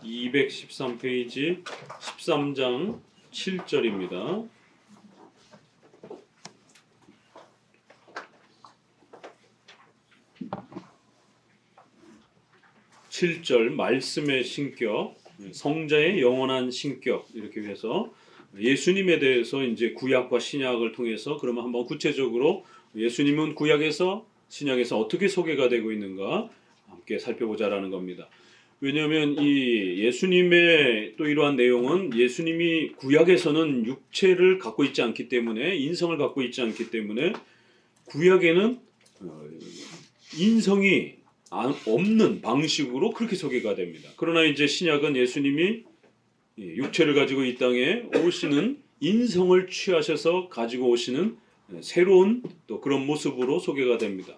213페이지 13장 7절입니다. (7절) 말씀의 신격, 성자의 영원한 신격, 이렇게 해서 예수님에 대해서 이제 구약과 신약을 통해서 그러면 한번 구체적으로 예수님은 구약에서 신약에서 어떻게 소개가 되고 있는가 함께 살펴보자라는 겁니다. 왜냐하면 이 예수님의 또 이러한 내용은 예수님이 구약에서는 육체를 갖고 있지 않기 때문에, 인성을 갖고 있지 않기 때문에 구약에는 인성이 없는 방식으로 그렇게 소개가 됩니다. 그러나 이제 신약은 예수님이 육체를 가지고 이 땅에 오시는, 인성을 취하셔서 가지고 오시는 새로운 또 그런 모습으로 소개가 됩니다.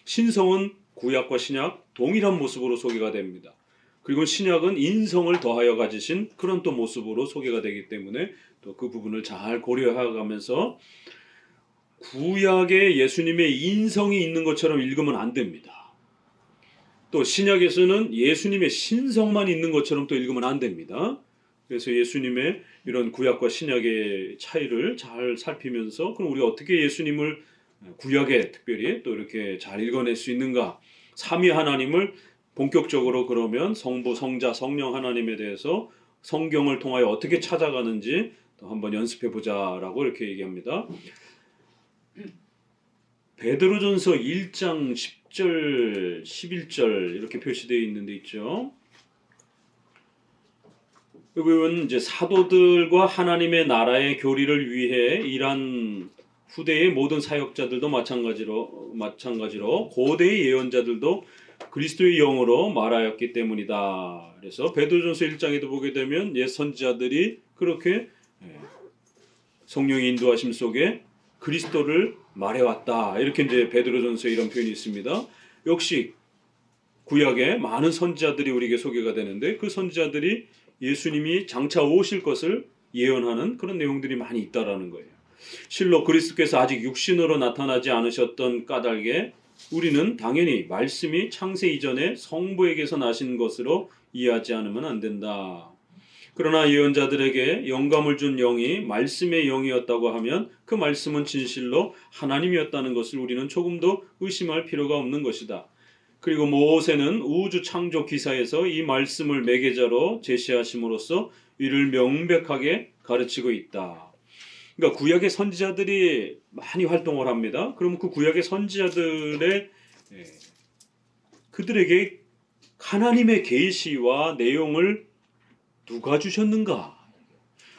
신성은 구약과 신약 동일한 모습으로 소개가 됩니다. 그리고 신약은 인성을 더하여 가지신 그런 또 모습으로 소개가 되기 때문에 또 그 부분을 잘 고려해가면서 구약에 예수님의 인성이 있는 것처럼 읽으면 안 됩니다. 또 신약에서는 예수님의 신성만 있는 것처럼 또 읽으면 안 됩니다. 그래서 예수님의 이런 구약과 신약의 차이를 잘 살피면서 그럼 우리가 어떻게 예수님을 구약에 특별히 또 이렇게 잘 읽어낼 수 있는가? 삼위 하나님을 본격적으로 그러면 성부, 성자, 성령 하나님에 대해서 성경을 통하여 어떻게 찾아가는지 또 한번 연습해 보자라고 이렇게 얘기합니다. 베드로전서 1장 10절, 11절 이렇게 표시되어 있는 데 있죠. 여기는 이제 사도들과 하나님의 나라의 교리를 위해 일한 후대의 모든 사역자들도 마찬가지로 고대의 예언자들도 그리스도의 영으로 말하였기 때문이다. 그래서 베드로전서 1장에도 보게 되면 옛 선지자들이 그렇게 성령의 인도하심 속에 그리스도를 말해왔다. 이렇게 이제 베드로전서에 이런 표현이 있습니다. 역시 구약에 많은 선지자들이 우리에게 소개가 되는데 그 선지자들이 예수님이 장차 오실 것을 예언하는 그런 내용들이 많이 있다라는 거예요. 실로 그리스도께서 아직 육신으로 나타나지 않으셨던 까닭에 우리는 당연히 말씀이 창세 이전에 성부에게서 나신 것으로 이해하지 않으면 안 된다. 그러나 예언자들에게 영감을 준 영이 말씀의 영이었다고 하면 그 말씀은 진실로 하나님이었다는 것을 우리는 조금도 의심할 필요가 없는 것이다. 그리고 모세는 우주 창조 기사에서 이 말씀을 매개자로 제시하심으로써 이를 명백하게 가르치고 있다. 그러니까 구약의 선지자들이 많이 활동을 합니다. 그럼 그 구약의 선지자들의 그들에게 하나님의 계시와 내용을 누가 주셨는가?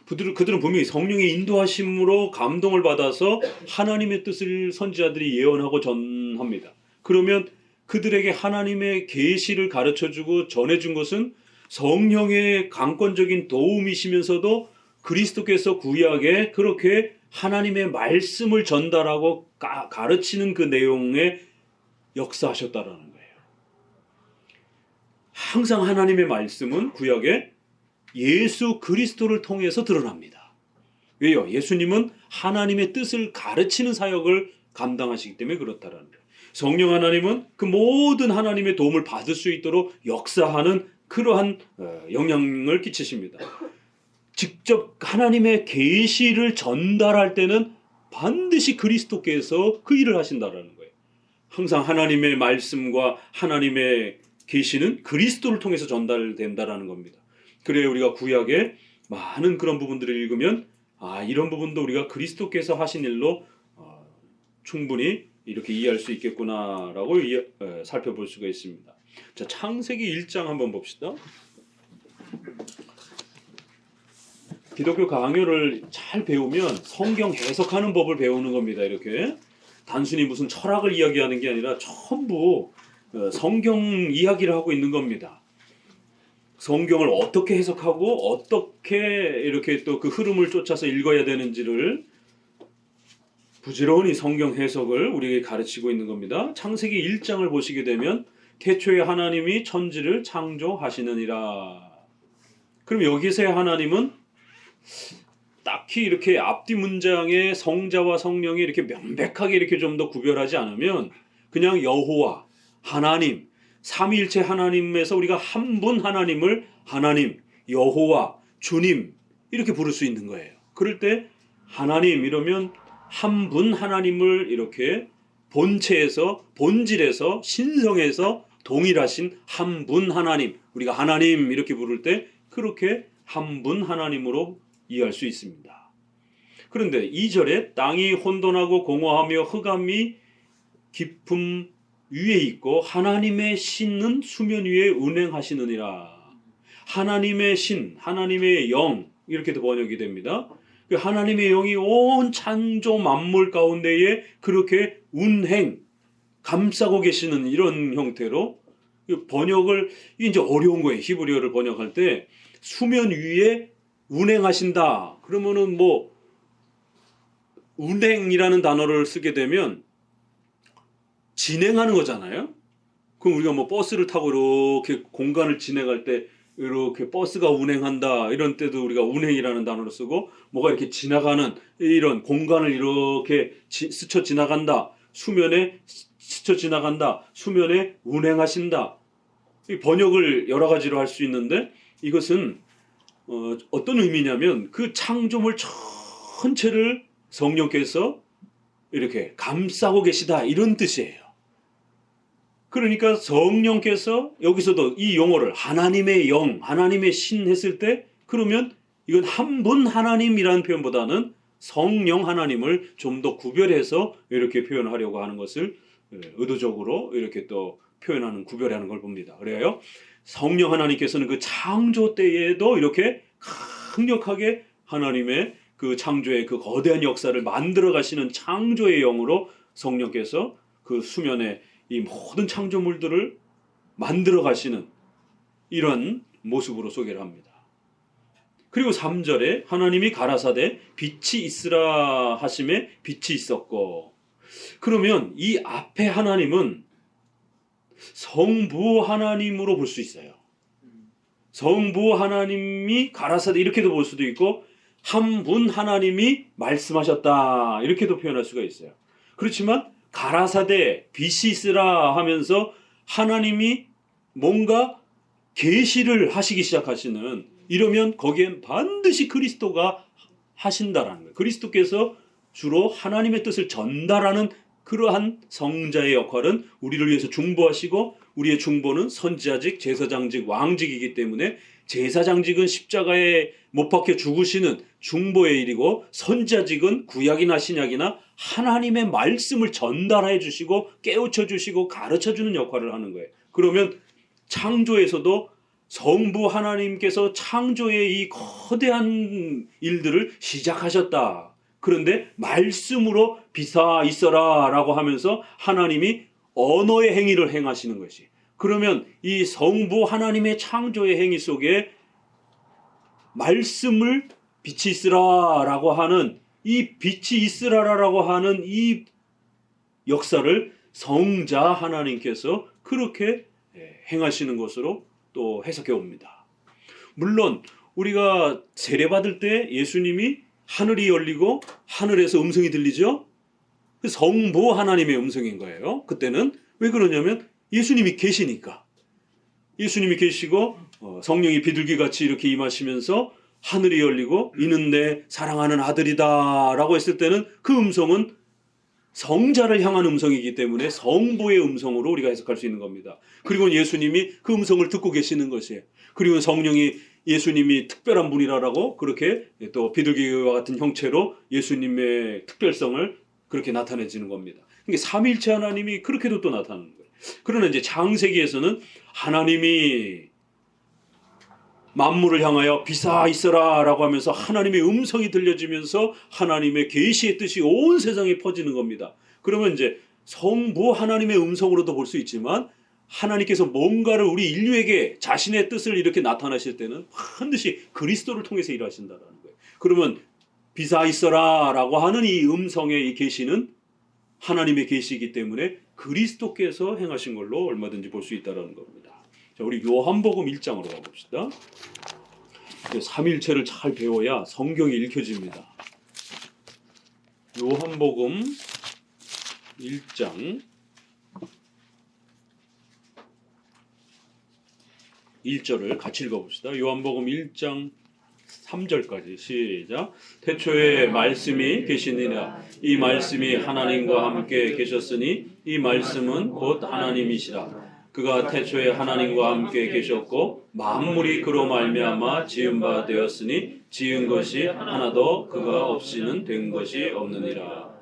그들은 분명히 성령의 인도하심으로 감동을 받아서 하나님의 뜻을 선지자들이 예언하고 전합니다. 그러면 그들에게 하나님의 계시를 가르쳐주고 전해준 것은 성령의 강권적인 도움이시면서도 그리스도께서 구약에 그렇게 하나님의 말씀을 전달하고 가르치는 그 내용에 역사하셨다라는 거예요. 항상 하나님의 말씀은 구약에 예수 그리스도를 통해서 드러납니다. 왜요? 예수님은 하나님의 뜻을 가르치는 사역을 감당하시기 때문에 그렇다라는 거예요. 성령 하나님은 그 모든 하나님의 도움을 받을 수 있도록 역사하는 그러한 영향을 끼치십니다. 직접 하나님의 계시를 전달할 때는 반드시 그리스도께서 그 일을 하신다라는 거예요. 항상 하나님의 말씀과 하나님의 계시는 그리스도를 통해서 전달된다라는 겁니다. 그래야 우리가 구약에 많은 그런 부분들을 읽으면 이런 부분도 우리가 그리스도께서 하신 일로 충분히 이렇게 이해할 수 있겠구나라고 살펴볼 수가 있습니다. 자, 창세기 1장 한번 봅시다. 기독교 강요를 잘 배우면 성경 해석하는 법을 배우는 겁니다. 이렇게 단순히 무슨 철학을 이야기하는 게 아니라 전부 성경 이야기를 하고 있는 겁니다. 성경을 어떻게 해석하고 어떻게 이렇게 또 그 흐름을 쫓아서 읽어야 되는지를 부지런히 성경 해석을 우리에게 가르치고 있는 겁니다. 창세기 1장을 보시게 되면 태초에 하나님이 천지를 창조하시느니라. 그럼 여기서의 하나님은 딱히 이렇게 앞뒤 문장에 성자와 성령이 이렇게 명백하게 이렇게 좀 더 구별하지 않으면 그냥 여호와, 하나님, 삼위일체 하나님에서 우리가 한 분 하나님을 하나님, 여호와, 주님 이렇게 부를 수 있는 거예요. 그럴 때 하나님 이러면 한 분 하나님을 이렇게 본체에서, 본질에서, 신성에서 동일하신 한 분 하나님, 우리가 하나님 이렇게 부를 때 그렇게 한 분 하나님으로 이해할 수 있습니다. 그런데 2절에 땅이 혼돈하고 공허하며 흑암이 깊음 위에 있고 하나님의 신은 수면 위에 운행하시느니라. 하나님의 신, 하나님의 영 이렇게도 번역이 됩니다. 하나님의 영이 온 창조 만물 가운데에 그렇게 운행, 감싸고 계시는 이런 형태로 번역을, 이제 어려운 거예요. 히브리어를 번역할 때 수면 위에 운행하신다. 그러면은 뭐 운행이라는 단어를 쓰게 되면 진행하는 거잖아요. 그럼 우리가 뭐 버스를 타고 이렇게 공간을 진행할 때 이렇게 버스가 운행한다 이런 때도 우리가 운행이라는 단어를 쓰고, 뭐가 이렇게 지나가는 이런 공간을 이렇게 스쳐 지나간다, 수면에 스쳐 지나간다, 수면에 운행하신다. 이 번역을 여러 가지로 할 수 있는데 이것은 어떤 의미냐면 그 창조물 전체를 성령께서 이렇게 감싸고 계시다 이런 뜻이에요. 그러니까 성령께서 여기서도 이 용어를 하나님의 영, 하나님의 신 했을 때 그러면 이건 한 분 하나님이라는 표현보다는 성령 하나님을 좀 더 구별해서 이렇게 표현하려고 하는 것을 의도적으로 이렇게 또 표현하는, 구별하는 걸 봅니다. 그래요. 성령 하나님께서는 그 창조 때에도 이렇게 강력하게 하나님의 그 창조의 그 거대한 역사를 만들어 가시는 창조의 영으로 성령께서 그 수면에 이 모든 창조물들을 만들어 가시는 이런 모습으로 소개를 합니다. 그리고 3절에 하나님이 가라사대 빛이 있으라 하심에 빛이 있었고, 그러면 이 앞에 하나님은 성부 하나님으로 볼 수 있어요. 성부 하나님이 가라사대 이렇게도 볼 수도 있고 한 분 하나님이 말씀하셨다 이렇게도 표현할 수가 있어요. 그렇지만 가라사대 빛이 있으라 하면서 하나님이 뭔가 계시를 하시기 시작하시는, 이러면 거기엔 반드시 그리스도가 하신다라는 거예요. 그리스도께서 주로 하나님의 뜻을 전달하는 그러한 성자의 역할은 우리를 위해서 중보하시고, 우리의 중보는 선지자직, 제사장직, 왕직이기 때문에 제사장직은 십자가에 못 박혀 죽으시는 중보의 일이고, 선지자직은 구약이나 신약이나 하나님의 말씀을 전달해 주시고 깨우쳐 주시고 가르쳐 주는 역할을 하는 거예요. 그러면 창조에서도 성부 하나님께서 창조의 이 거대한 일들을 시작하셨다. 그런데 말씀으로 빛아 있어라 라고 하면서 하나님이 언어의 행위를 행하시는 것이, 그러면 이 성부 하나님의 창조의 행위 속에 말씀을 빛이 있으라 라고 하는, 이 빛이 있으라라고 하는 이 역사를 성자 하나님께서 그렇게 행하시는 것으로 또 해석해 옵니다. 물론 우리가 세례받을 때 예수님이 하늘이 열리고 하늘에서 음성이 들리죠. 성부 하나님의 음성인 거예요. 그때는 왜 그러냐면 예수님이 계시니까. 예수님이 계시고 성령이 비둘기같이 이렇게 임하시면서 하늘이 열리고 이는 내 사랑하는 아들이다 라고 했을 때는 그 음성은 성자를 향한 음성이기 때문에 성부의 음성으로 우리가 해석할 수 있는 겁니다. 그리고 예수님이 그 음성을 듣고 계시는 것이에요. 그리고 성령이 예수님이 특별한 분이라고 그렇게 또 비둘기와 같은 형체로 예수님의 특별성을 그렇게 나타내지는 겁니다. 그러니까 삼위일체 하나님이 그렇게도 또 나타나는 거예요. 그러나 이제 창세기에서는 하나님이 만물을 향하여 빛아 있어라 라고 하면서 하나님의 음성이 들려지면서 하나님의 계시의 뜻이 온 세상에 퍼지는 겁니다. 그러면 이제 성부 하나님의 음성으로도 볼 수 있지만 하나님께서 뭔가를 우리 인류에게 자신의 뜻을 이렇게 나타나실 때는 반드시 그리스도를 통해서 일하신다라는 거예요. 그러면 빛아 있어라 라고 하는 이 음성의 이 계시는 하나님의 계시이기 때문에 그리스도께서 행하신 걸로 얼마든지 볼 수 있다는 겁니다. 자, 우리 요한복음 1장으로 가봅시다. 삼일체를 잘 배워야 성경이 읽혀집니다. 요한복음 1장 1절을 같이 읽어봅시다. 요한복음 1장 3절까지 시작. 태초에 말씀이 계시니라. 이 말씀이 하나님과 함께 계셨으니 이 말씀은 곧 하나님이시라. 그가 태초에 하나님과 함께 계셨고 만물이 그로 말미암아 지은 바 되었으니 지은 것이 하나도 그가 없이는 된 것이 없느니라.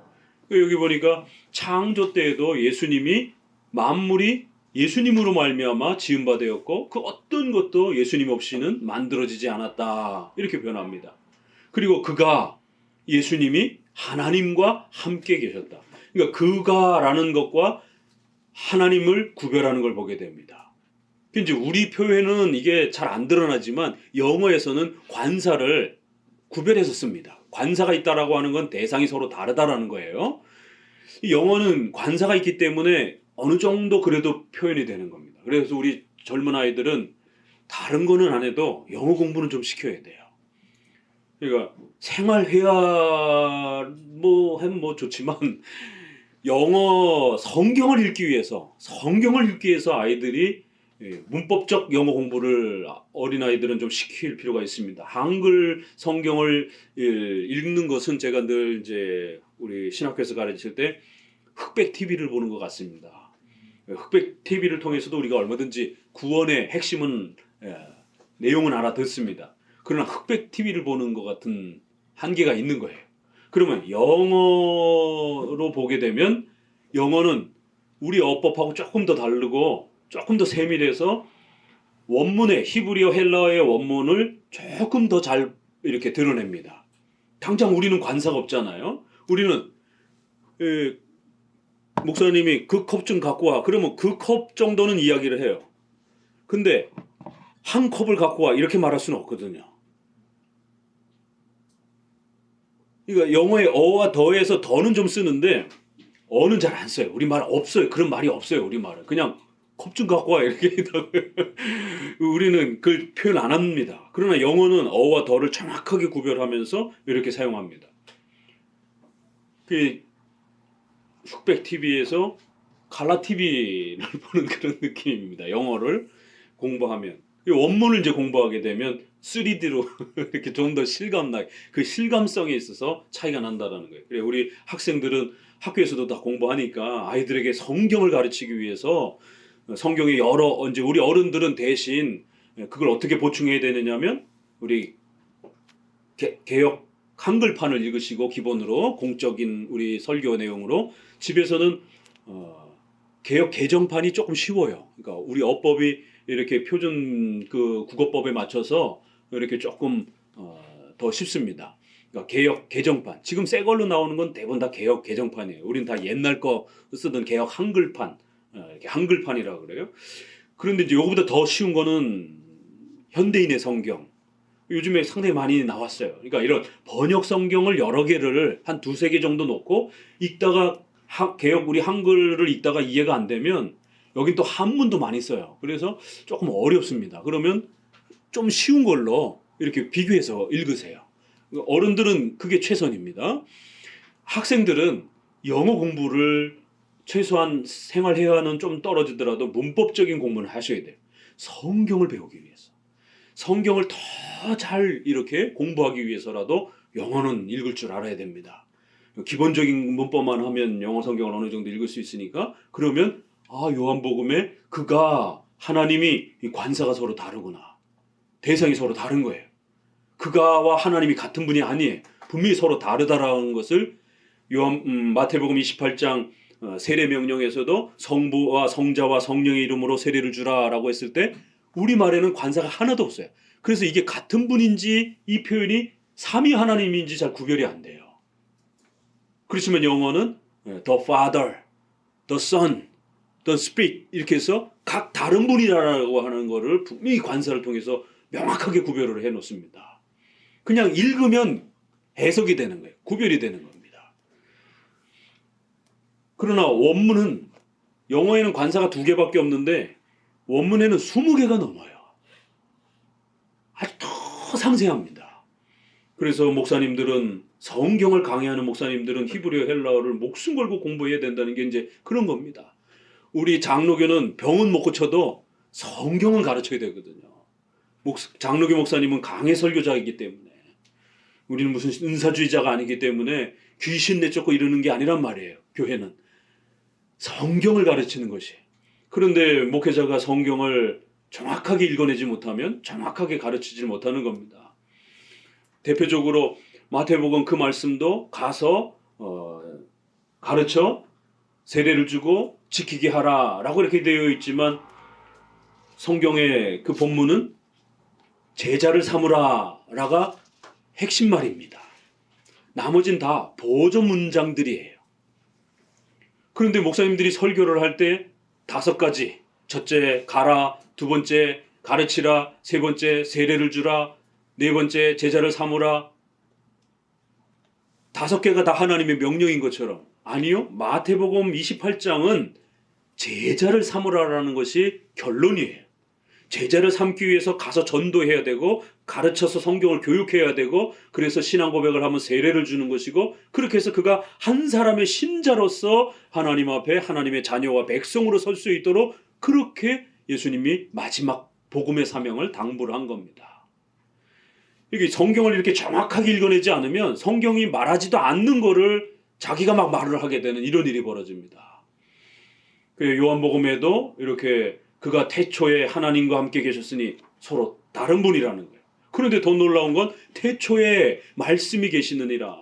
여기 보니까 창조 때에도 예수님이 만물이 예수님으로 말미암아 지은 바 되었고 그 어떤 것도 예수님 없이는 만들어지지 않았다. 이렇게 변합니다. 그리고 그가 예수님이 하나님과 함께 계셨다. 그러니까 그가라는 것과 하나님을 구별하는 걸 보게 됩니다. 이제 우리 표현은 이게 잘 안 드러나지만 영어에서는 관사를 구별해서 씁니다. 관사가 있다라고 하는 건 대상이 서로 다르다라는 거예요. 영어는 관사가 있기 때문에 어느 정도 그래도 표현이 되는 겁니다. 그래서 우리 젊은 아이들은 다른 거는 안 해도 영어 공부는 좀 시켜야 돼요. 그러니까 생활해야 뭐 좋지만 영어 성경을 읽기 위해서 아이들이 문법적 영어 공부를 어린아이들은 좀 시킬 필요가 있습니다. 한글 성경을 읽는 것은 제가 늘 이제 우리 신학교에서 가르칠 때 흑백 TV를 보는 것 같습니다. 흑백 TV를 통해서도 우리가 얼마든지 구원의 핵심은 내용은 알아듣습니다. 그러나 흑백 TV를 보는 것 같은 한계가 있는 거예요. 그러면 영어로 보게 되면 영어는 우리 어법하고 조금 더 다르고 조금 더 세밀해서 원문의 히브리어 헬라어의 원문을 조금 더 잘 이렇게 드러냅니다. 당장 우리는 관사가 없잖아요. 우리는 목사님이 그 컵 좀 갖고 와. 그러면 그 컵 정도는 이야기를 해요. 근데 한 컵을 갖고 와 이렇게 말할 수는 없거든요. 그러니까 영어의 어와 더에서 더는 좀 쓰는데 어는 잘 안 써요. 우리 말 없어요. 그런 말이 없어요. 우리 말은 그냥 컵 좀 갖고 와 이렇게 우리는 그 표현 안 합니다. 그러나 영어는 어와 더를 정확하게 구별하면서 이렇게 사용합니다. 그 흑백 TV에서 칼라 TV를 보는 그런 느낌입니다. 영어를 공부하면 원문을 이제 공부하게 되면 3D로 이렇게 좀 더 실감나게 그 실감성에 있어서 차이가 난다라는 거예요. 그래 우리 학생들은 학교에서도 다 공부하니까 아이들에게 성경을 가르치기 위해서 성경의 여러 이제 우리 어른들은 대신 그걸 어떻게 보충해야 되느냐면 우리 개역 한글판을 읽으시고 기본으로 공적인 우리 설교 내용으로 집에서는 개역 개정판이 조금 쉬워요. 그러니까 우리 어법이 이렇게 표준 그 국어법에 맞춰서 이렇게 조금 더 쉽습니다. 그러니까 개역 개정판. 지금 새 걸로 나오는 건 대부분 다 개역 개정판이에요. 우린 다 옛날 거 쓰던 개역 한글판, 이렇게 한글판이라고 그래요. 그런데 이제 이거보다 더 쉬운 거는 현대인의 성경. 요즘에 상당히 많이 나왔어요. 그러니까 이런 번역 성경을 여러 개를 한 두세 개 정도 놓고 읽다가 개역 우리 한글을 읽다가 이해가 안 되면 여긴 또 한문도 많이 써요. 그래서 조금 어렵습니다. 그러면 좀 쉬운 걸로 이렇게 비교해서 읽으세요. 어른들은 그게 최선입니다. 학생들은 영어 공부를 최소한 생활회화는 좀 떨어지더라도 문법적인 공부는 하셔야 돼요. 성경을 배우기 위해서. 성경을 더 잘 이렇게 공부하기 위해서라도 영어는 읽을 줄 알아야 됩니다. 기본적인 문법만 하면 영어 성경을 어느 정도 읽을 수 있으니까 그러면 요한복음에 그가 하나님이 관사가 서로 다르구나. 대상이 서로 다른 거예요. 그가와 하나님이 같은 분이 아니에요. 분명히 서로 다르다라는 것을 마태복음 28장 세례 명령에서도 성부와 성자와 성령의 이름으로 세례를 주라라고 했을 때 우리말에는 관사가 하나도 없어요. 그래서 이게 같은 분인지 이 표현이 삼위 하나님인지 잘 구별이 안 돼요. 그렇지만 영어는 the Father, the Son, the Spirit 이렇게 해서 각 다른 분이라고 하는 거를 분명히 관사를 통해서 명확하게 구별을 해놓습니다. 그냥 읽으면 해석이 되는 거예요. 구별이 되는 겁니다. 그러나 원문은 영어에는 관사가 2개밖에 없는데 원문에는 20개가 넘어요. 아주 더 상세합니다. 그래서 목사님들은 성경을 강의하는 목사님들은 히브리어 헬라어를 목숨 걸고 공부해야 된다는 게 이제 그런 겁니다. 우리 장로교는 병은 못 고쳐도 성경은 가르쳐야 되거든요. 장로교 목사님은 강해 설교자이기 때문에, 우리는 무슨 은사주의자가 아니기 때문에 귀신 내쫓고 이러는 게 아니란 말이에요. 교회는 성경을 가르치는 것이. 그런데 목회자가 성경을 정확하게 읽어내지 못하면 정확하게 가르치지 못하는 겁니다. 대표적으로 마태복음 그 말씀도 가서 가르쳐 세례를 주고 지키게 하라라고 이렇게 되어 있지만, 성경의 그 본문은 제자를 삼으라라가 핵심 말입니다. 나머진 다 보조 문장들이에요. 그런데 목사님들이 설교를 할 때 5가지, 첫째 가라, 두 번째 가르치라, 세 번째 세례를 주라, 네 번째 제자를 삼으라, 5개가 다 하나님의 명령인 것처럼, 아니요, 마태복음 28장은 제자를 삼으라라는 것이 결론이에요. 제자를 삼기 위해서 가서 전도해야 되고, 가르쳐서 성경을 교육해야 되고, 그래서 신앙 고백을 하면 세례를 주는 것이고, 그렇게 해서 그가 한 사람의 신자로서 하나님 앞에 하나님의 자녀와 백성으로 설 수 있도록, 그렇게 예수님이 마지막 복음의 사명을 당부를 한 겁니다. 이게 성경을 이렇게 정확하게 읽어내지 않으면 성경이 말하지도 않는 거를 자기가 막 말을 하게 되는 이런 일이 벌어집니다. 요한복음에도 이렇게 그가 태초에 하나님과 함께 계셨으니 서로 다른 분이라는 거예요. 그런데 더 놀라운 건 태초에 말씀이 계시느니라.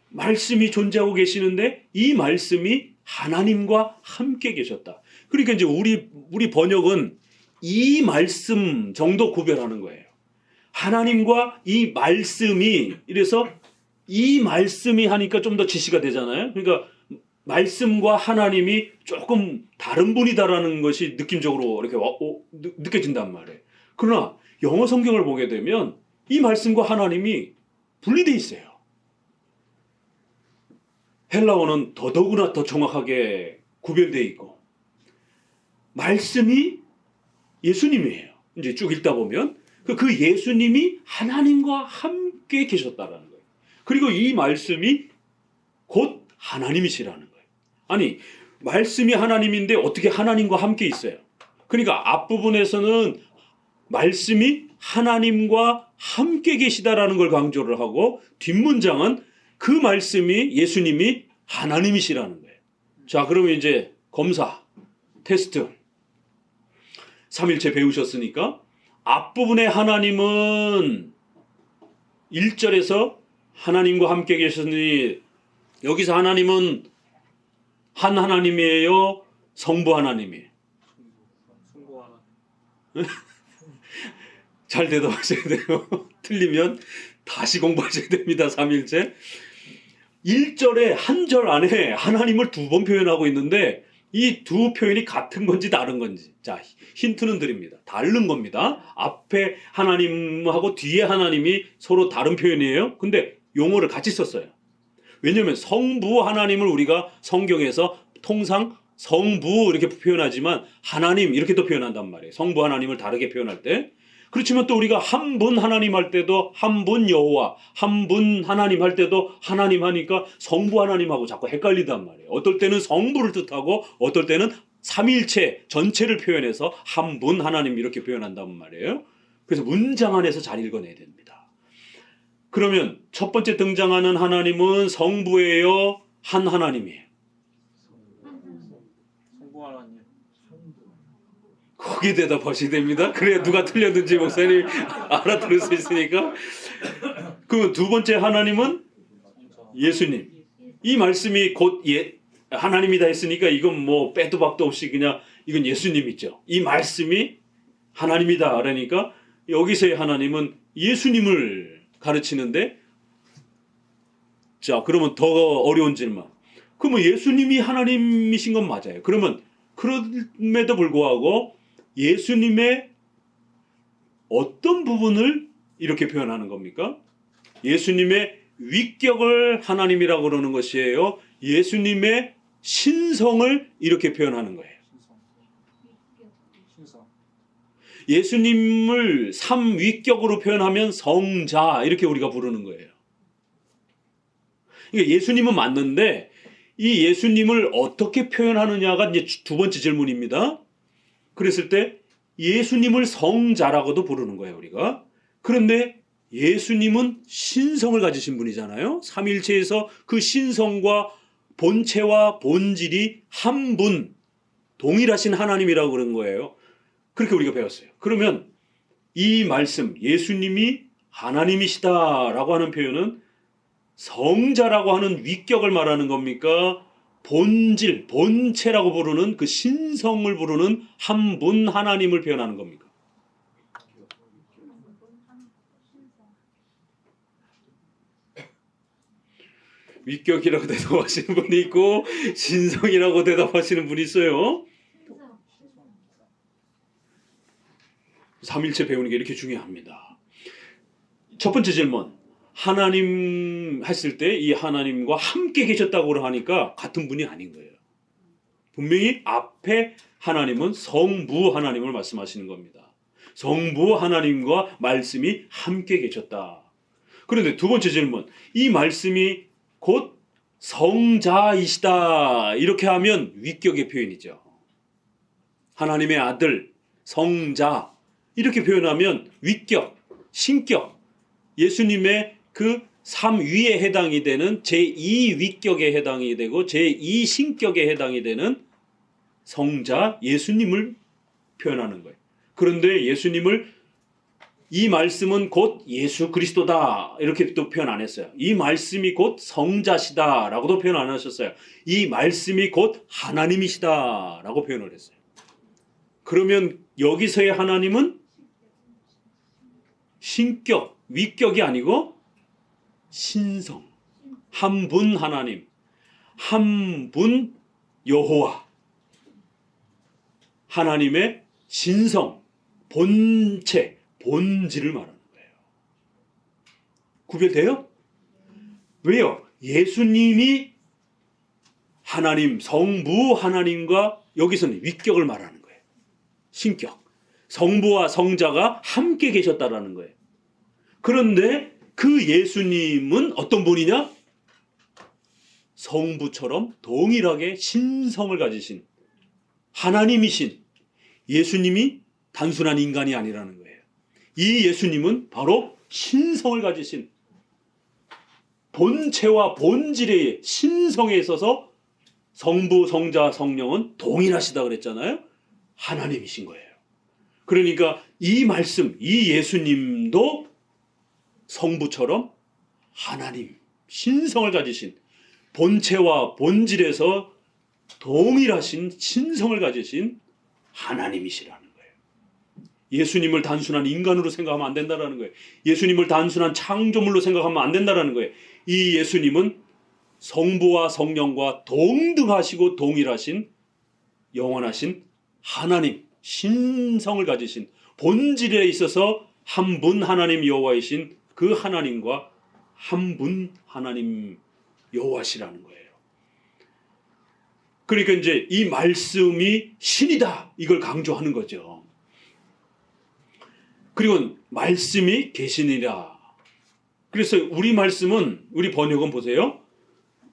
말씀이 존재하고 계시는데 이 말씀이 하나님과 함께 계셨다. 그러니까 이제 우리 번역은 이 말씀 정도 구별하는 거예요. 하나님과 이 말씀이, 이래서 이 말씀이 하니까 좀 더 지시가 되잖아요. 그러니까 말씀과 하나님이 조금 다른 분이다라는 것이 느낌적으로 이렇게 느껴진단 말이에요. 그러나 영어 성경을 보게 되면 이 말씀과 하나님이 분리되어 있어요. 헬라어는 더더구나 더 정확하게 구별되어 있고, 말씀이 예수님이에요. 이제 쭉 읽다 보면 그 예수님이 하나님과 함께 계셨다라는 거예요. 그리고 이 말씀이 곧 하나님이시라는 거예요. 아니, 말씀이 하나님인데 어떻게 하나님과 함께 있어요? 그러니까 앞부분에서는 말씀이 하나님과 함께 계시다라는 걸 강조를 하고, 뒷문장은 그 말씀이 예수님이 하나님이시라는 거예요. 자, 그러면 이제 검사, 테스트. 삼일체 배우셨으니까 앞부분의 하나님은 1절에서 하나님과 함께 계셨으니, 여기서 하나님은 한 하나님이에요? 성부 하나님이에요? 성부 하나. 잘 대답하셔야 돼요. 틀리면 다시 공부하셔야 됩니다. 삼일체. 1절에 한 절 안에 하나님을 2번 표현하고 있는데 이 두 표현이 같은 건지 다른 건지. 자, 힌트는 드립니다. 다른 겁니다. 앞에 하나님하고 뒤에 하나님이 서로 다른 표현이에요. 근데 용어를 같이 썼어요. 왜냐하면 성부 하나님을 우리가 성경에서 통상 성부 이렇게 표현하지만 하나님 이렇게도 표현한단 말이에요. 성부 하나님을 다르게 표현할 때. 그렇지만 또 우리가 한 분 하나님 할 때도 한 분 여호와, 한 분 하나님 할 때도 하나님 하니까 성부 하나님하고 자꾸 헷갈리단 말이에요. 어떨 때는 성부를 뜻하고 어떨 때는 삼일체 전체를 표현해서 한 분 하나님 이렇게 표현한단 말이에요. 그래서 문장 안에서 잘 읽어내야 됩니다. 그러면 첫 번째 등장하는 하나님은 성부예요? 한 하나님이에요? 성부 하나님. 거기에 대답하셔야 됩니다. 그래야 누가 틀렸는지 목사님이 알아들을 수 있으니까. 그 두 번째 하나님은 예수님. 이 말씀이 곧 하나님이다 했으니까 이건 뭐 빼도 박도 없이 그냥 이건 예수님이죠. 이 말씀이 하나님이다 그러니까 여기서의 하나님은 예수님을 가르치는데, 자, 그러면 더 어려운 질문. 그러면 예수님이 하나님이신 건 맞아요. 그러면 그럼에도 불구하고 예수님의 어떤 부분을 이렇게 표현하는 겁니까? 예수님의 위격을 하나님이라고 그러는 것이에요? 예수님의 신성을 이렇게 표현하는 거예요? 신성. 예수님을 삼위격으로 표현하면 성자 이렇게 우리가 부르는 거예요. 그러니까 예수님은 맞는데 이 예수님을 어떻게 표현하느냐가 이제 두 번째 질문입니다. 그랬을 때 예수님을 성자라고도 부르는 거예요, 우리가. 그런데 예수님은 신성을 가지신 분이잖아요. 삼일체에서 그 신성과 본체와 본질이 한 분, 동일하신 하나님이라고 그런 거예요. 그렇게 우리가 배웠어요. 그러면 이 말씀, 예수님이 하나님이시다라고 하는 표현은 성자라고 하는 위격을 말하는 겁니까? 본질, 본체라고 부르는 그 신성을 부르는 한 분 하나님을 표현하는 겁니까? 위격이라고 대답하시는 분이 있고 신성이라고 대답하시는 분이 있어요. 삼일체 배우는 게 이렇게 중요합니다. 첫 번째 질문. 하나님 했을 때 이 하나님과 함께 계셨다고 하니까 같은 분이 아닌 거예요. 분명히 앞에 하나님은 성부 하나님을 말씀하시는 겁니다. 성부 하나님과 말씀이 함께 계셨다. 그런데 두 번째 질문. 이 말씀이 곧 성자이시다. 이렇게 하면 위격의 표현이죠. 하나님의 아들, 성자. 이렇게 표현하면 위격, 신격. 예수님의 그 3위에 해당이 되는 제2위격에 해당이 되고 제2신격에 해당이 되는 성자 예수님을 표현하는 거예요. 그런데 예수님을 이 말씀은 곧 예수 그리스도다 이렇게 또 표현 안 했어요. 이 말씀이 곧 성자시다 라고도 표현 안 하셨어요. 이 말씀이 곧 하나님이시다 라고 표현을 했어요. 그러면 여기서의 하나님은 신격, 위격이 아니고 신성, 한 분 하나님, 한 분 여호와, 하나님의 신성, 본체, 본질을 말하는 거예요. 구별돼요? 왜요? 예수님이 하나님, 성부 하나님과 여기서는 위격을 말하는 거예요. 신격. 성부와 성자가 함께 계셨다라는 거예요. 그런데 그 예수님은 어떤 분이냐? 성부처럼 동일하게 신성을 가지신 하나님이신 예수님이 단순한 인간이 아니라는 거예요. 이 예수님은 바로 신성을 가지신 본체와 본질의 신성에 있어서 성부, 성자, 성령은 동일하시다 그랬잖아요. 하나님이신 거예요. 그러니까 이 말씀, 이 예수님도 성부처럼 하나님, 신성을 가지신 본체와 본질에서 동일하신 신성을 가지신 하나님이시라는 거예요. 예수님을 단순한 인간으로 생각하면 안 된다는 거예요. 예수님을 단순한 창조물로 생각하면 안 된다는 거예요. 이 예수님은 성부와 성령과 동등하시고 동일하신 영원하신 하나님, 신성을 가지신 본질에 있어서 한 분 하나님 여호와이신 그 하나님과 한 분 하나님 여호와시라는 거예요. 그러니까 이제 이 말씀이 신이다 이걸 강조하는 거죠. 그리고 말씀이 계시니라. 그래서 우리 말씀은 우리 번역은 보세요.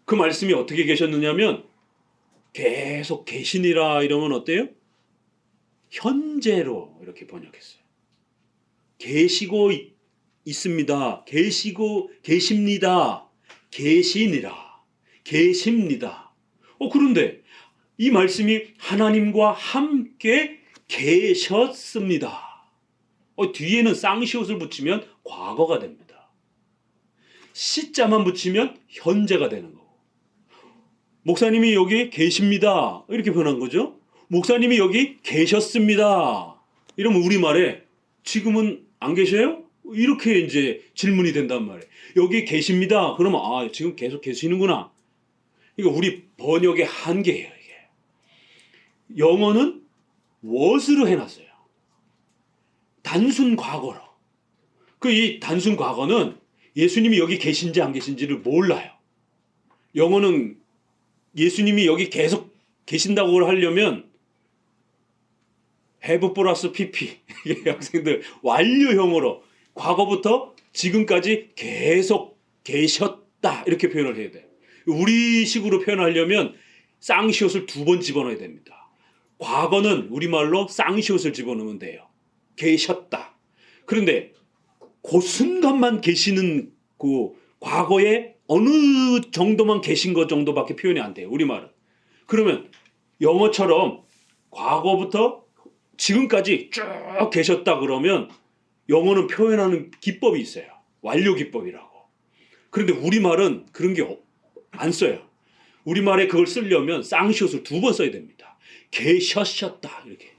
그 말씀이 어떻게 계셨느냐면 계속 계시니라 이러면 어때요? 현재로 이렇게 번역했어요. 계시고 있습니다. 계시고 계십니다. 계시니라. 계십니다. 그런데 이 말씀이 하나님과 함께 계셨습니다. 뒤에는 쌍시옷을 붙이면 과거가 됩니다. 시자만 붙이면 현재가 되는 거고. 목사님이 여기 계십니다. 이렇게 변한 거죠. 목사님이 여기 계셨습니다. 이러면 우리말에 지금은 안 계셔요? 이렇게 이제 질문이 된단 말이에요. 여기 계십니다. 그러면 지금 계속 계시는구나. 이거 우리 번역의 한계예요, 이게. 영어는 was로 해놨어요. 단순 과거로. 이 단순 과거는 예수님이 여기 계신지 안 계신지를 몰라요. 영어는 예수님이 여기 계속 계신다고 하려면 have 플러스 pp 학생들 완료형으로 과거부터 지금까지 계속 계셨다 이렇게 표현을 해야 돼요. 우리 식으로 표현하려면 쌍시옷을 2번 집어넣어야 됩니다. 과거는 우리말로 쌍시옷을 집어넣으면 돼요. 계셨다. 그런데 그 순간만 계시는 그 과거에 어느 정도만 계신 것 정도밖에 표현이 안 돼요. 우리말은. 그러면 영어처럼 과거부터 지금까지 쭉 계셨다 그러면 영어는 표현하는 기법이 있어요. 완료 기법이라고. 그런데 우리말은 그런 게 안 써요. 우리말에 그걸 쓰려면 쌍시옷을 2번 써야 됩니다. 계셨다 이렇게.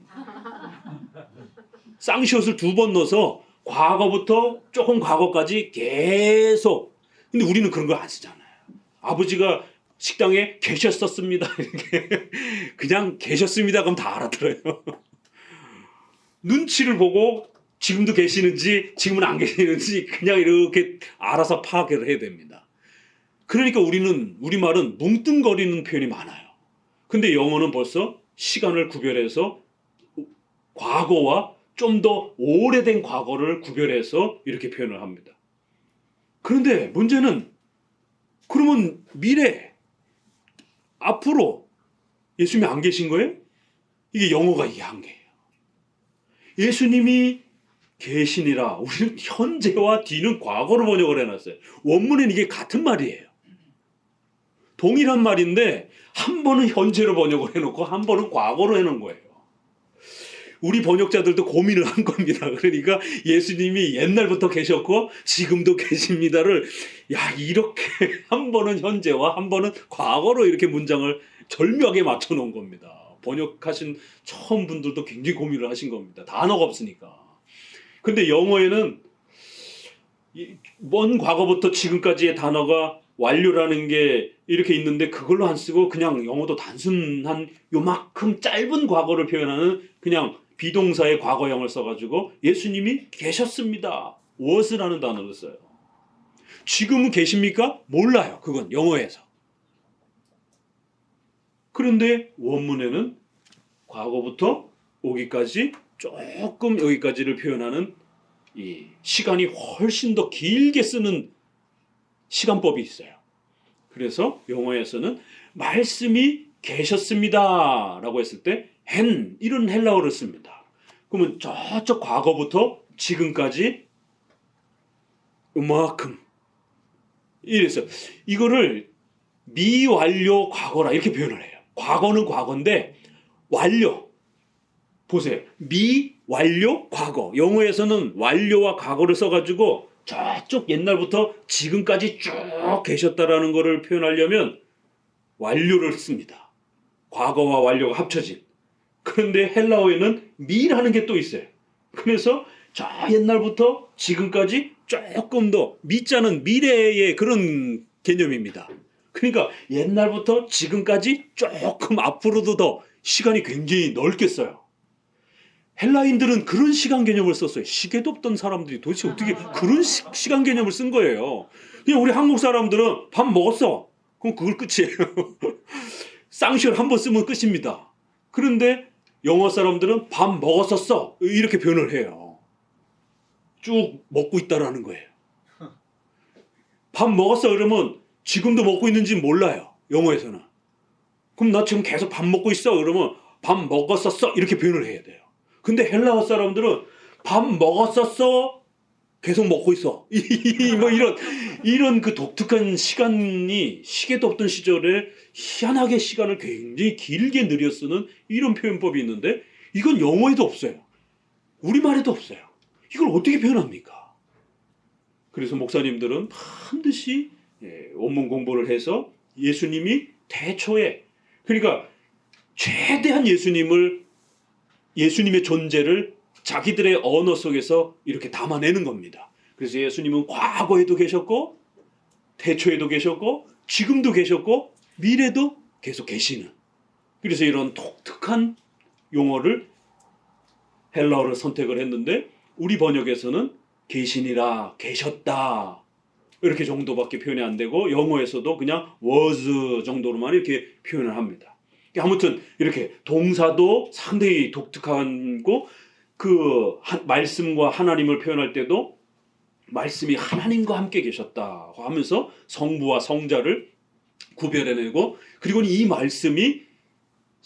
쌍시옷을 2번 넣어서 과거부터 조금 과거까지 계속. 근데 우리는 그런 걸 안 쓰잖아요. 아버지가 식당에 계셨었습니다. 이렇게 그냥 계셨습니다. 그럼 다 알아들어요. 눈치를 보고 지금도 계시는지 지금은 안 계시는지 그냥 이렇게 알아서 파악을 해야 됩니다. 그러니까 우리말은 뭉뚱거리는 표현이 많아요. 근데 영어는 벌써 시간을 구별해서 과거와 좀 더 오래된 과거를 구별해서 이렇게 표현을 합니다. 그런데 문제는 그러면 미래, 앞으로 예수님이 안 계신 거예요? 이게 영어가 이게 한계예요. 예수님이 계시니라. 우리는 현재와 뒤는 과거로 번역을 해놨어요. 원문에는 이게 같은 말이에요. 동일한 말인데 한 번은 현재로 번역을 해놓고 한 번은 과거로 해놓은 거예요. 우리 번역자들도 고민을 한 겁니다. 그러니까 예수님이 옛날부터 계셨고 지금도 계십니다를 이렇게 한 번은 현재와 한 번은 과거로 이렇게 문장을 절묘하게 맞춰놓은 겁니다. 번역하신 처음 분들도 굉장히 고민을 하신 겁니다. 단어가 없으니까. 근데 영어에는 먼 과거부터 지금까지의 단어가 완료라는 게 이렇게 있는데 그걸로 안 쓰고 그냥 영어도 단순한 요만큼 짧은 과거를 표현하는 그냥 비동사의 과거형을 써가지고 예수님이 계셨습니다. was라는 단어를 써요. 지금은 계십니까? 몰라요. 그건 영어에서. 그런데 원문에는 과거부터 오기까지 조금 여기까지를 표현하는 이 시간이 훨씬 더 길게 쓰는 시간법이 있어요. 그래서 영어에서는 말씀이 계셨습니다 라고 했을 때 헨 이런 헬라어를 씁니다. 그러면 저쪽 과거부터 지금까지 이만큼 이래서 이거를 미완료 과거라 이렇게 표현을 해요. 과거는 과거인데 완료 보세요. 미완료 과거. 영어에서는 완료와 과거를 써가지고 저쪽 옛날부터 지금까지 쭉 계셨다라는 것을 표현하려면 완료를 씁니다. 과거와 완료가 합쳐진. 그런데 헬라어에는 미라는 게 또 있어요. 그래서 저 옛날부터 지금까지 조금 더 미자는 미래의 그런 개념입니다. 그러니까 옛날부터 지금까지 조금 앞으로도 더 시간이 굉장히 넓게 써요. 헬라인들은 그런 시간 개념을 썼어요. 시계도 없던 사람들이 도대체 어떻게 그런 시간 개념을 쓴 거예요. 그냥 우리 한국 사람들은 밥 먹었어. 그럼 그걸 끝이에요. 쌍시를 한 번 쓰면 끝입니다. 그런데 영어 사람들은 밥 먹었었어. 이렇게 표현을 해요. 쭉 먹고 있다라는 거예요. 밥 먹었어 그러면 지금도 먹고 있는지 몰라요. 영어에서는. 그럼 나 지금 계속 밥 먹고 있어. 그러면 밥 먹었었어. 이렇게 표현을 해야 돼요. 근데 헬라어 사람들은 밥 먹었었어. 계속 먹고 있어. 뭐 이런 그 독특한 시간이 시계도 없던 시절에 희한하게 시간을 굉장히 길게 느려 쓰는 이런 표현법이 있는데 이건 영어에도 없어요. 우리말에도 없어요. 이걸 어떻게 표현합니까? 그래서 목사님들은 반드시 원문 공부를 해서 예수님이 태초에 그러니까 최대한 예수님의 존재를 자기들의 언어 속에서 이렇게 담아내는 겁니다. 그래서 예수님은 과거에도 계셨고 태초에도 계셨고 지금도 계셨고 미래도 계속 계시는 그래서 이런 독특한 용어를 헬라어를 선택을 했는데 우리 번역에서는 계시니라 계셨다 이렇게 정도밖에 표현이 안 되고 영어에서도 그냥 was 정도로만 이렇게 표현을 합니다. 아무튼 이렇게 동사도 상당히 독특하고 그 말씀과 하나님을 표현할 때도 말씀이 하나님과 함께 계셨다고 하면서 성부와 성자를 구별해내고 그리고 이 말씀이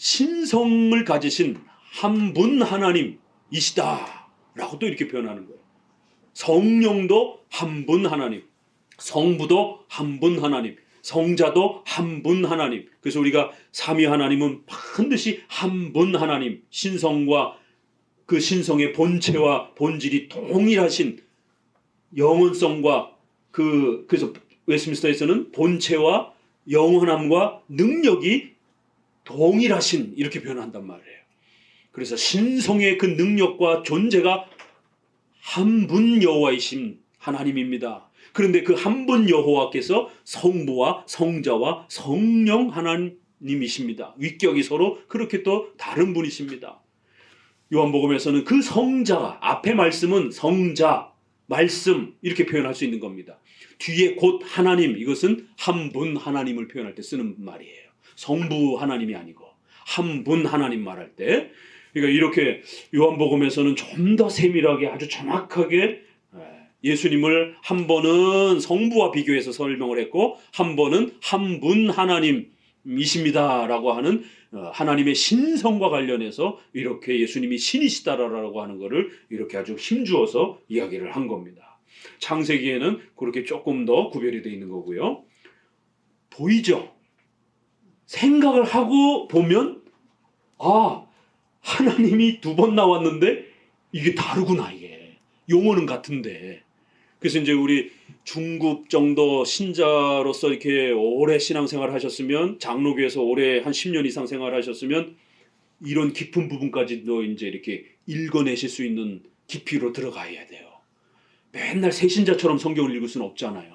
신성을 가지신 한 분 하나님이시다 라고 또 이렇게 표현하는 거예요. 성령도 한 분 하나님, 성부도 한 분 하나님, 성자도 한 분 하나님. 그래서 우리가 삼위 하나님은 반드시 한 분 하나님, 신성과 그 신성의 본체와 본질이 동일하신 영원성과 그래서 웨스민스터에서는 본체와 영원함과 능력이 동일하신 이렇게 표현한단 말이에요. 그래서 신성의 그 능력과 존재가 한 분 여호와이신 하나님입니다. 그런데 그 한 분 여호와께서 성부와 성자와 성령 하나님이십니다. 위격이 서로 그렇게 또 다른 분이십니다. 요한복음에서는 그 성자, 앞에 말씀은 성자, 말씀 이렇게 표현할 수 있는 겁니다. 뒤에 곧 하나님, 이것은 한 분 하나님을 표현할 때 쓰는 말이에요. 성부 하나님이 아니고 한 분 하나님 말할 때. 그러니까 이렇게 요한복음에서는 좀 더 세밀하게 아주 정확하게 예수님을 한 번은 성부와 비교해서 설명을 했고 한 번은 한 분 하나님이십니다라고 하는 하나님의 신성과 관련해서 이렇게 예수님이 신이시다라고 하는 것을 이렇게 아주 힘주어서 이야기를 한 겁니다. 창세기에는 그렇게 조금 더 구별이 되어 있는 거고요. 보이죠? 생각을 하고 보면 하나님이 두 번 나왔는데 이게 다르구나. 이게 용어는 같은데. 그래서 이제 우리 중급 정도 신자로서 이렇게 오래 신앙생활을 하셨으면, 장로교에서 오래 한 10년 이상 생활하셨으면 이런 깊은 부분까지도 이제 이렇게 읽어내실 수 있는 깊이로 들어가야 돼요. 맨날 새신자처럼 성경을 읽을 수는 없잖아요.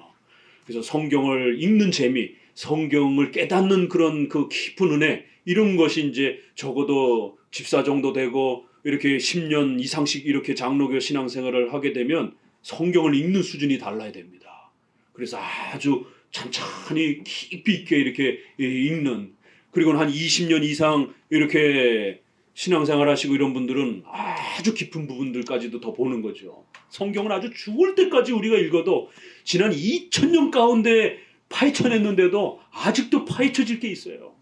그래서 성경을 읽는 재미, 성경을 깨닫는 그런 그 깊은 은혜, 이런 것이 이제 적어도 집사 정도 되고 이렇게 10년 이상씩 이렇게 장로교 신앙생활을 하게 되면 성경을 읽는 수준이 달라야 됩니다. 그래서 아주 천천히 깊이 있게 이렇게 읽는, 그리고 한 20년 이상 이렇게 신앙생활 하시고 이런 분들은 아주 깊은 부분들까지도 더 보는 거죠. 성경은 아주 죽을 때까지 우리가 읽어도 지난 2000년 가운데 파헤쳐냈는데도 아직도 파헤쳐질 게 있어요.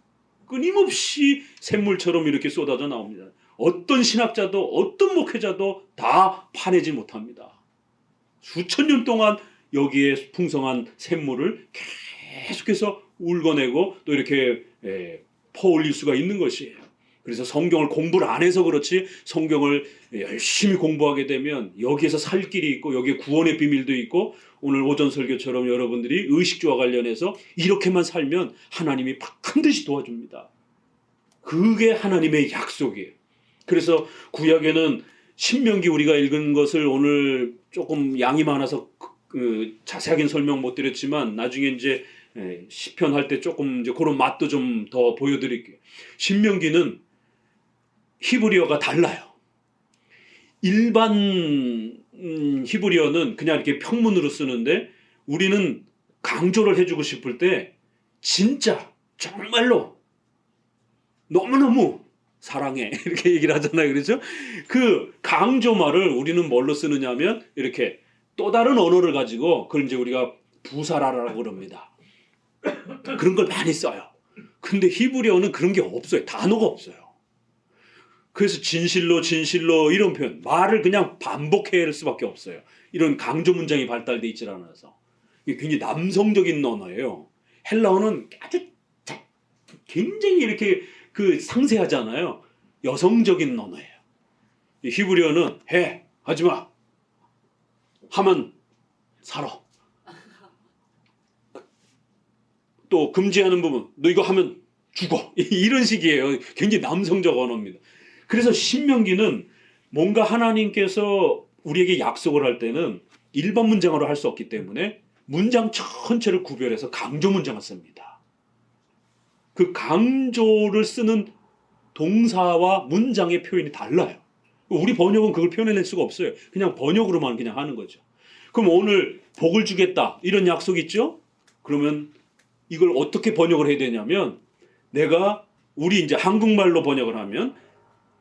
끊임없이 샘물처럼 이렇게 쏟아져 나옵니다. 어떤 신학자도 어떤 목회자도 다 파내지 못합니다. 수천 년 동안 여기에 풍성한 샘물을 계속해서 울거내고 또 이렇게 퍼올릴 수가 있는 것이에요. 그래서 성경을 공부를 안 해서 그렇지, 성경을 열심히 공부하게 되면 여기에서 살 길이 있고 여기에 구원의 비밀도 있고, 오늘 오전 설교처럼 여러분들이 의식주와 관련해서 이렇게만 살면 하나님이 반드시 도와줍니다. 그게 하나님의 약속이에요. 그래서 구약에는 신명기 우리가 읽은 것을 오늘 조금 양이 많아서 자세하게 설명 못 드렸지만 나중에 이제 시편 할 때 조금 이제 그런 맛도 좀 더 보여드릴게요. 신명기는 히브리어가 달라요. 일반 히브리어는 그냥 이렇게 평문으로 쓰는데 우리는 강조를 해주고 싶을 때 진짜 정말로 너무너무 사랑해 이렇게 얘기를 하잖아요. 그렇죠? 그 강조말을 우리는 뭘로 쓰느냐면 이렇게 또 다른 언어를 가지고 그걸 이제 우리가 부사라라고 그럽니다. 그런 걸 많이 써요. 근데 히브리어는 그런 게 없어요. 단어가 없어요. 그래서 진실로 이런 표현, 말을 그냥 반복해야 할 수밖에 없어요. 이런 강조 문장이 발달돼 있질 않아서. 이게 굉장히 남성적인 언어예요. 헬라어는 아주 굉장히 이렇게 그 상세하잖아요. 여성적인 언어예요. 히브리어는 해, 하지마, 하면 살아. 또 금지하는 부분, 너 이거 하면 죽어. 이런 식이에요. 굉장히 남성적 언어입니다. 그래서 신명기는 뭔가 하나님께서 우리에게 약속을 할 때는 일반 문장으로 할 수 없기 때문에 문장 전체를 구별해서 강조 문장을 씁니다. 그 강조를 쓰는 동사와 문장의 표현이 달라요. 우리 번역은 그걸 표현해낼 수가 없어요. 그냥 번역으로만 그냥 하는 거죠. 그럼 오늘 복을 주겠다 이런 약속 있죠? 그러면 이걸 어떻게 번역을 해야 되냐면, 우리 이제 한국말로 번역을 하면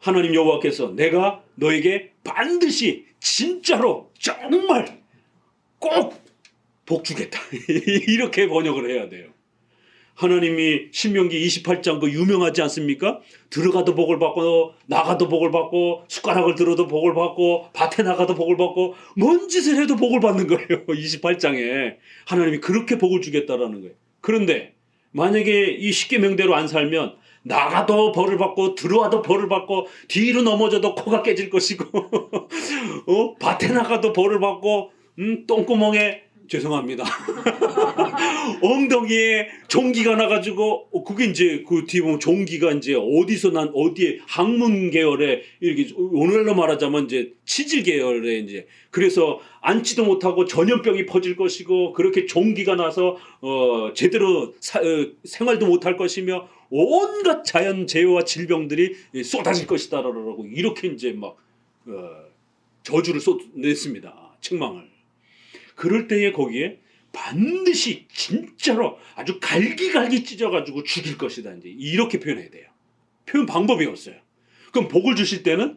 하나님 여호와께서 내가 너에게 반드시 진짜로 정말 꼭 복 주겠다 이렇게 번역을 해야 돼요. 하나님이 신명기 28장 그 유명하지 않습니까? 들어가도 복을 받고 나가도 복을 받고 숟가락을 들어도 복을 받고 밭에 나가도 복을 받고 뭔 짓을 해도 복을 받는 거예요. 28장에 하나님이 그렇게 복을 주겠다라는 거예요. 그런데 만약에 이 십계명대로 안 살면 나가도 벌을 받고 들어와도 벌을 받고 뒤로 넘어져도 코가 깨질 것이고 밭에 나가도 벌을 받고 똥구멍에 죄송합니다. 엉덩이에 종기가 나가지고 그게 이제 그 뒤에 보면 종기가 이제 어디서 난 어디에 학문 계열에 이렇게 오늘날로 말하자면 이제 치질 계열에 이제 그래서 앉지도 못하고 전염병이 퍼질 것이고 그렇게 종기가 나서 제대로 생활도 못할 것이며 온갖 자연 재해와 질병들이 쏟아질 것이다라고 이렇게 이제 막 저주를 쏟냈습니다. 책망을. 그럴 때에 거기에 반드시 진짜로 아주 갈기갈기 찢어가지고 죽일 것이다. 이제 이렇게 표현해야 돼요. 표현 방법이 없어요. 그럼 복을 주실 때는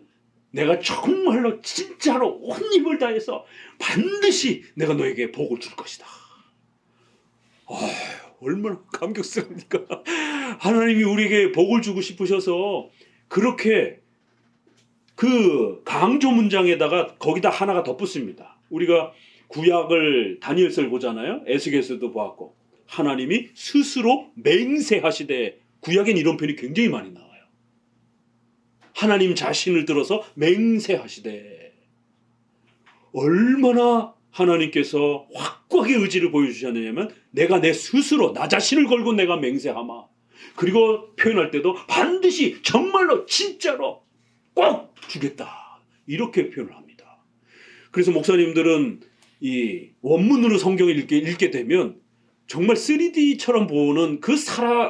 내가 정말로 진짜로 온 힘을 다해서 반드시 내가 너에게 복을 줄 것이다. 얼마나 감격스럽습니까? 하나님이 우리에게 복을 주고 싶으셔서 그렇게 그 강조 문장에다가 거기다 하나가 덧붙습니다. 우리가 구약을 다니엘서를 보잖아요. 에스겔서도 보았고 하나님이 스스로 맹세하시되 구약엔 이런 표현이 굉장히 많이 나와요. 하나님 자신을 들어서 맹세하시되 얼마나 하나님께서 확고하게 의지를 보여주셨느냐면 내가 내 스스로 나 자신을 걸고 내가 맹세하마. 그리고 표현할 때도 반드시 정말로 진짜로 꼭 주겠다. 이렇게 표현을 합니다. 그래서 목사님들은 이 원문으로 성경을 읽게 되면 정말 3D처럼 보는 그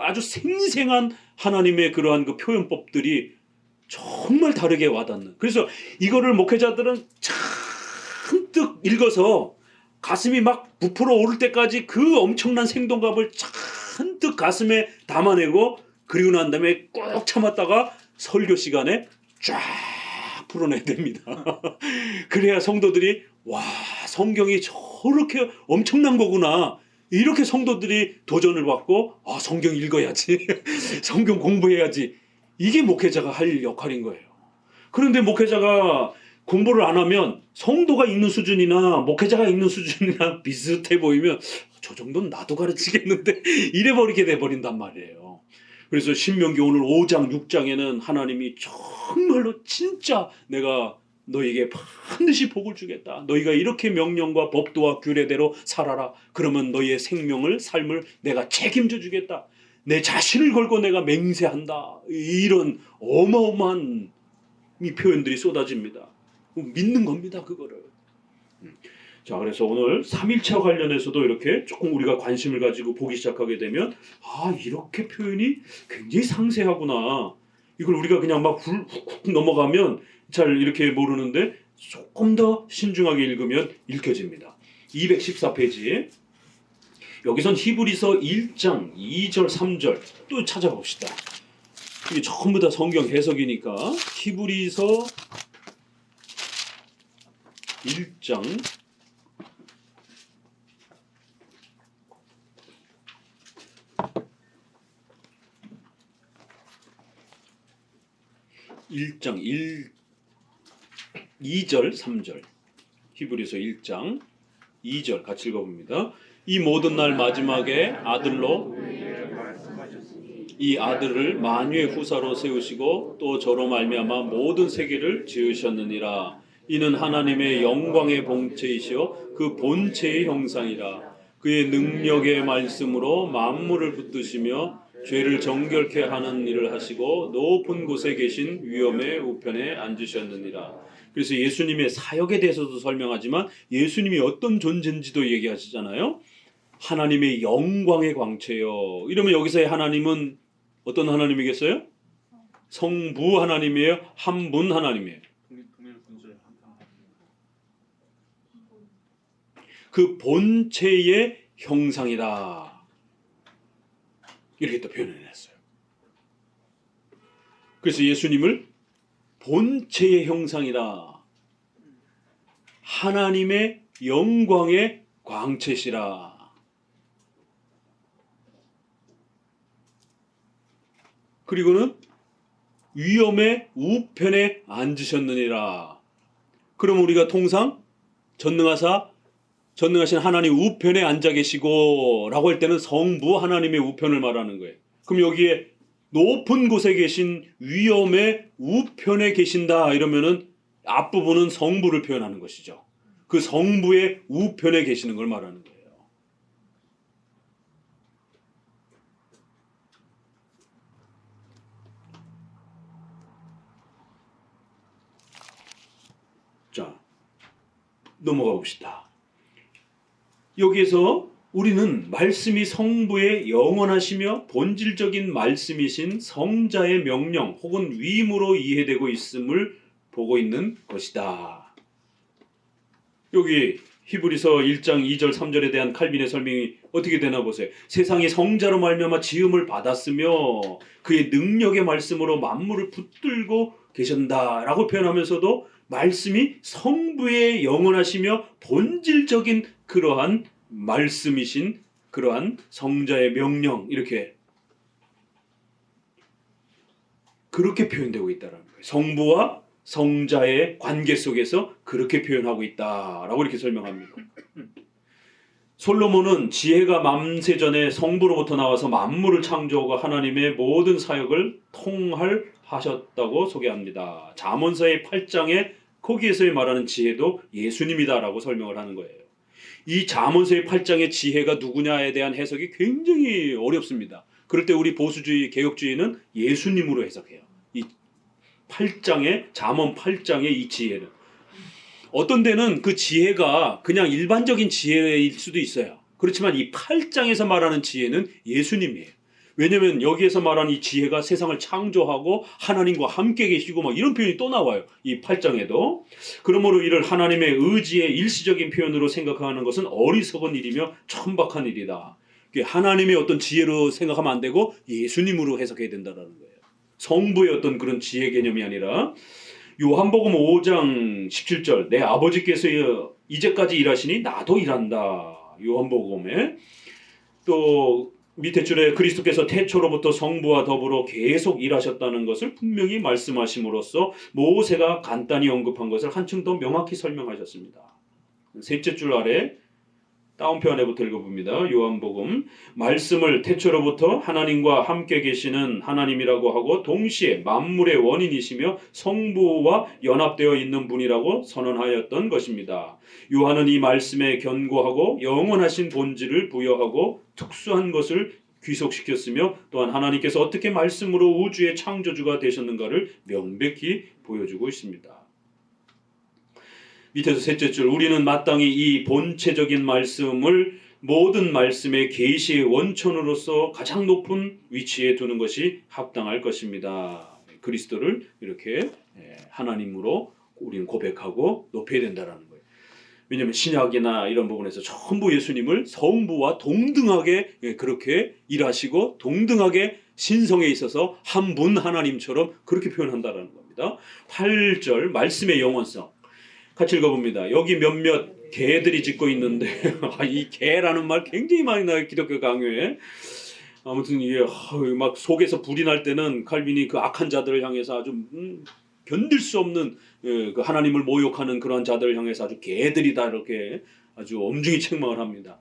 아주 생생한 하나님의 그러한 그 표현법들이 정말 다르게 와닿는. 그래서 이거를 목회자들은 잔뜩 읽어서 가슴이 막 부풀어 오를 때까지 그 엄청난 생동감을 잔뜩 가슴에 담아내고 그리고 난 다음에 꾹 참았다가 설교 시간에 쫙 풀어내야 됩니다. 그래야 성도들이 와, 성경이 저렇게 엄청난 거구나. 이렇게 성도들이 도전을 받고 성경 읽어야지. 성경 공부해야지. 이게 목회자가 할 역할인 거예요. 그런데 목회자가 공부를 안 하면 성도가 읽는 수준이나 목회자가 읽는 수준이나 비슷해 보이면 저 정도는 나도 가르치겠는데 이래버리게 돼버린단 말이에요. 그래서 신명기 오늘 5장 6장에는 하나님이 정말로 진짜 내가 너에게 반드시 복을 주겠다. 너희가 이렇게 명령과 법도와 규례대로 살아라. 그러면 너희의 생명을 삶을 내가 책임져 주겠다. 내 자신을 걸고 내가 맹세한다. 이런 어마어마한 이 표현들이 쏟아집니다. 믿는 겁니다. 그거를. 자, 그래서 오늘 3일차 관련해서도 이렇게 조금 우리가 관심을 가지고 보기 시작하게 되면 이렇게 표현이 굉장히 상세하구나. 이걸 우리가 그냥 막 훅 넘어가면 잘 이렇게 모르는데 조금 더 신중하게 읽으면 읽혀집니다. 214페이지. 여기선 히브리서 1장 2절 3절 또 찾아봅시다. 이게 전부 다 성경 해석이니까 히브리서 1장 2절 3절 히브리서 1장 2절 같이 읽어봅니다. 이 모든 날 마지막에 아들로 이 아들을 만유의 후사로 세우시고 또 저로 말미암아 모든 세계를 지으셨느니라. 이는 하나님의 영광의 본체이시오 그 본체의 형상이라. 그의 능력의 말씀으로 만물을 붙드시며 죄를 정결케 하는 일을 하시고 높은 곳에 계신 위엄의 우편에 앉으셨느니라. 그래서 예수님의 사역에 대해서도 설명하지만 예수님이 어떤 존재인지도 얘기하시잖아요. 하나님의 영광의 광채요. 이러면 여기서의 하나님은 어떤 하나님이겠어요? 성부 하나님이에요? 한 분 하나님이에요? 그 본체의 형상이다. 이렇게 또 표현을 했어요. 그래서 예수님을 본체의 형상이라 하나님의 영광의 광채시라. 그리고는 위엄의 우편에 앉으셨느니라. 그럼 우리가 통상 전능하신 하나님 우편에 앉아 계시고 라고 할 때는 성부 하나님의 우편을 말하는 거예요. 그럼 여기에 높은 곳에 계신 위엄의 우편에 계신다 이러면은 앞부분은 성부를 표현하는 것이죠. 그 성부의 우편에 계시는 걸 말하는 거예요. 자, 넘어가 봅시다. 여기에서 우리는 말씀이 성부의 영원하시며 본질적인 말씀이신 성자의 명령 혹은 위임으로 이해되고 있음을 보고 있는 것이다. 여기 히브리서 1장 2절 3절에 대한 칼빈의 설명이 어떻게 되나 보세요. 세상이 성자로 말미암아 지음을 받았으며 그의 능력의 말씀으로 만물을 붙들고 계신다라고 표현하면서도 말씀이 성부의 영원하시며 본질적인 그러한 말씀이신 그러한 성자의 명령 이렇게 그렇게 표현되고 있다는 거예요. 성부와 성자의 관계 속에서 그렇게 표현하고 있다라고 이렇게 설명합니다. 솔로몬은 지혜가 만세전에 성부로부터 나와서 만물을 창조하고 하나님의 모든 사역을 통할하셨다고 소개합니다. 잠언서의 8장에 거기에서의 말하는 지혜도 예수님이다라고 설명을 하는 거예요. 이 잠언서의 8장의 지혜가 누구냐에 대한 해석이 굉장히 어렵습니다. 그럴 때 우리 보수주의, 개혁주의는 예수님으로 해석해요. 이 8장의 잠언 8장의 이 지혜는 어떤 데는 그 지혜가 그냥 일반적인 지혜일 수도 있어요. 그렇지만 이 8장에서 말하는 지혜는 예수님이에요. 왜냐하면 여기에서 말하는 이 지혜가 세상을 창조하고 하나님과 함께 계시고 막 이런 표현이 또 나와요. 이 8장에도. 그러므로 이를 하나님의 의지의 일시적인 표현으로 생각하는 것은 어리석은 일이며 천박한 일이다. 하나님의 어떤 지혜로 생각하면 안 되고 예수님으로 해석해야 된다는 거예요. 성부의 어떤 그런 지혜 개념이 아니라 요한복음 5장 17절 내 아버지께서 이제까지 일하시니 나도 일한다. 요한복음에 또 밑에 줄에 그리스도께서 태초로부터 성부와 더불어 계속 일하셨다는 것을 분명히 말씀하심으로써 모세가 간단히 언급한 것을 한층 더 명확히 설명하셨습니다. 셋째 줄 아래 따옴표 안에부터 읽어봅니다. 요한복음 말씀을 태초로부터 하나님과 함께 계시는 하나님이라고 하고 동시에 만물의 원인이시며 성부와 연합되어 있는 분이라고 선언하였던 것입니다. 요한은 이 말씀에 견고하고 영원하신 본질을 부여하고 특수한 것을 귀속시켰으며 또한 하나님께서 어떻게 말씀으로 우주의 창조주가 되셨는가를 명백히 보여주고 있습니다. 밑에서 셋째 줄 우리는 마땅히 이 본체적인 말씀을 모든 말씀의 계시의 원천으로서 가장 높은 위치에 두는 것이 합당할 것입니다. 그리스도를 이렇게 하나님으로 우리는 고백하고 높여야 된다는 거예요. 왜냐하면 신약이나 이런 부분에서 전부 예수님을 성부와 동등하게 그렇게 일하시고 동등하게 신성에 있어서 한 분 하나님처럼 그렇게 표현한다는 겁니다. 8절 말씀의 영원성 같이 읽어봅니다. 여기 몇몇 개들이 짓고 있는데 이 개라는 말 굉장히 많이 나요. 기독교 강요에. 아무튼 이게 막 속에서 불이 날 때는 칼빈이 그 악한 자들을 향해서 아주 견딜 수 없는 그 하나님을 모욕하는 그런 자들을 향해서 아주 개들이다 이렇게 아주 엄중히 책망을 합니다.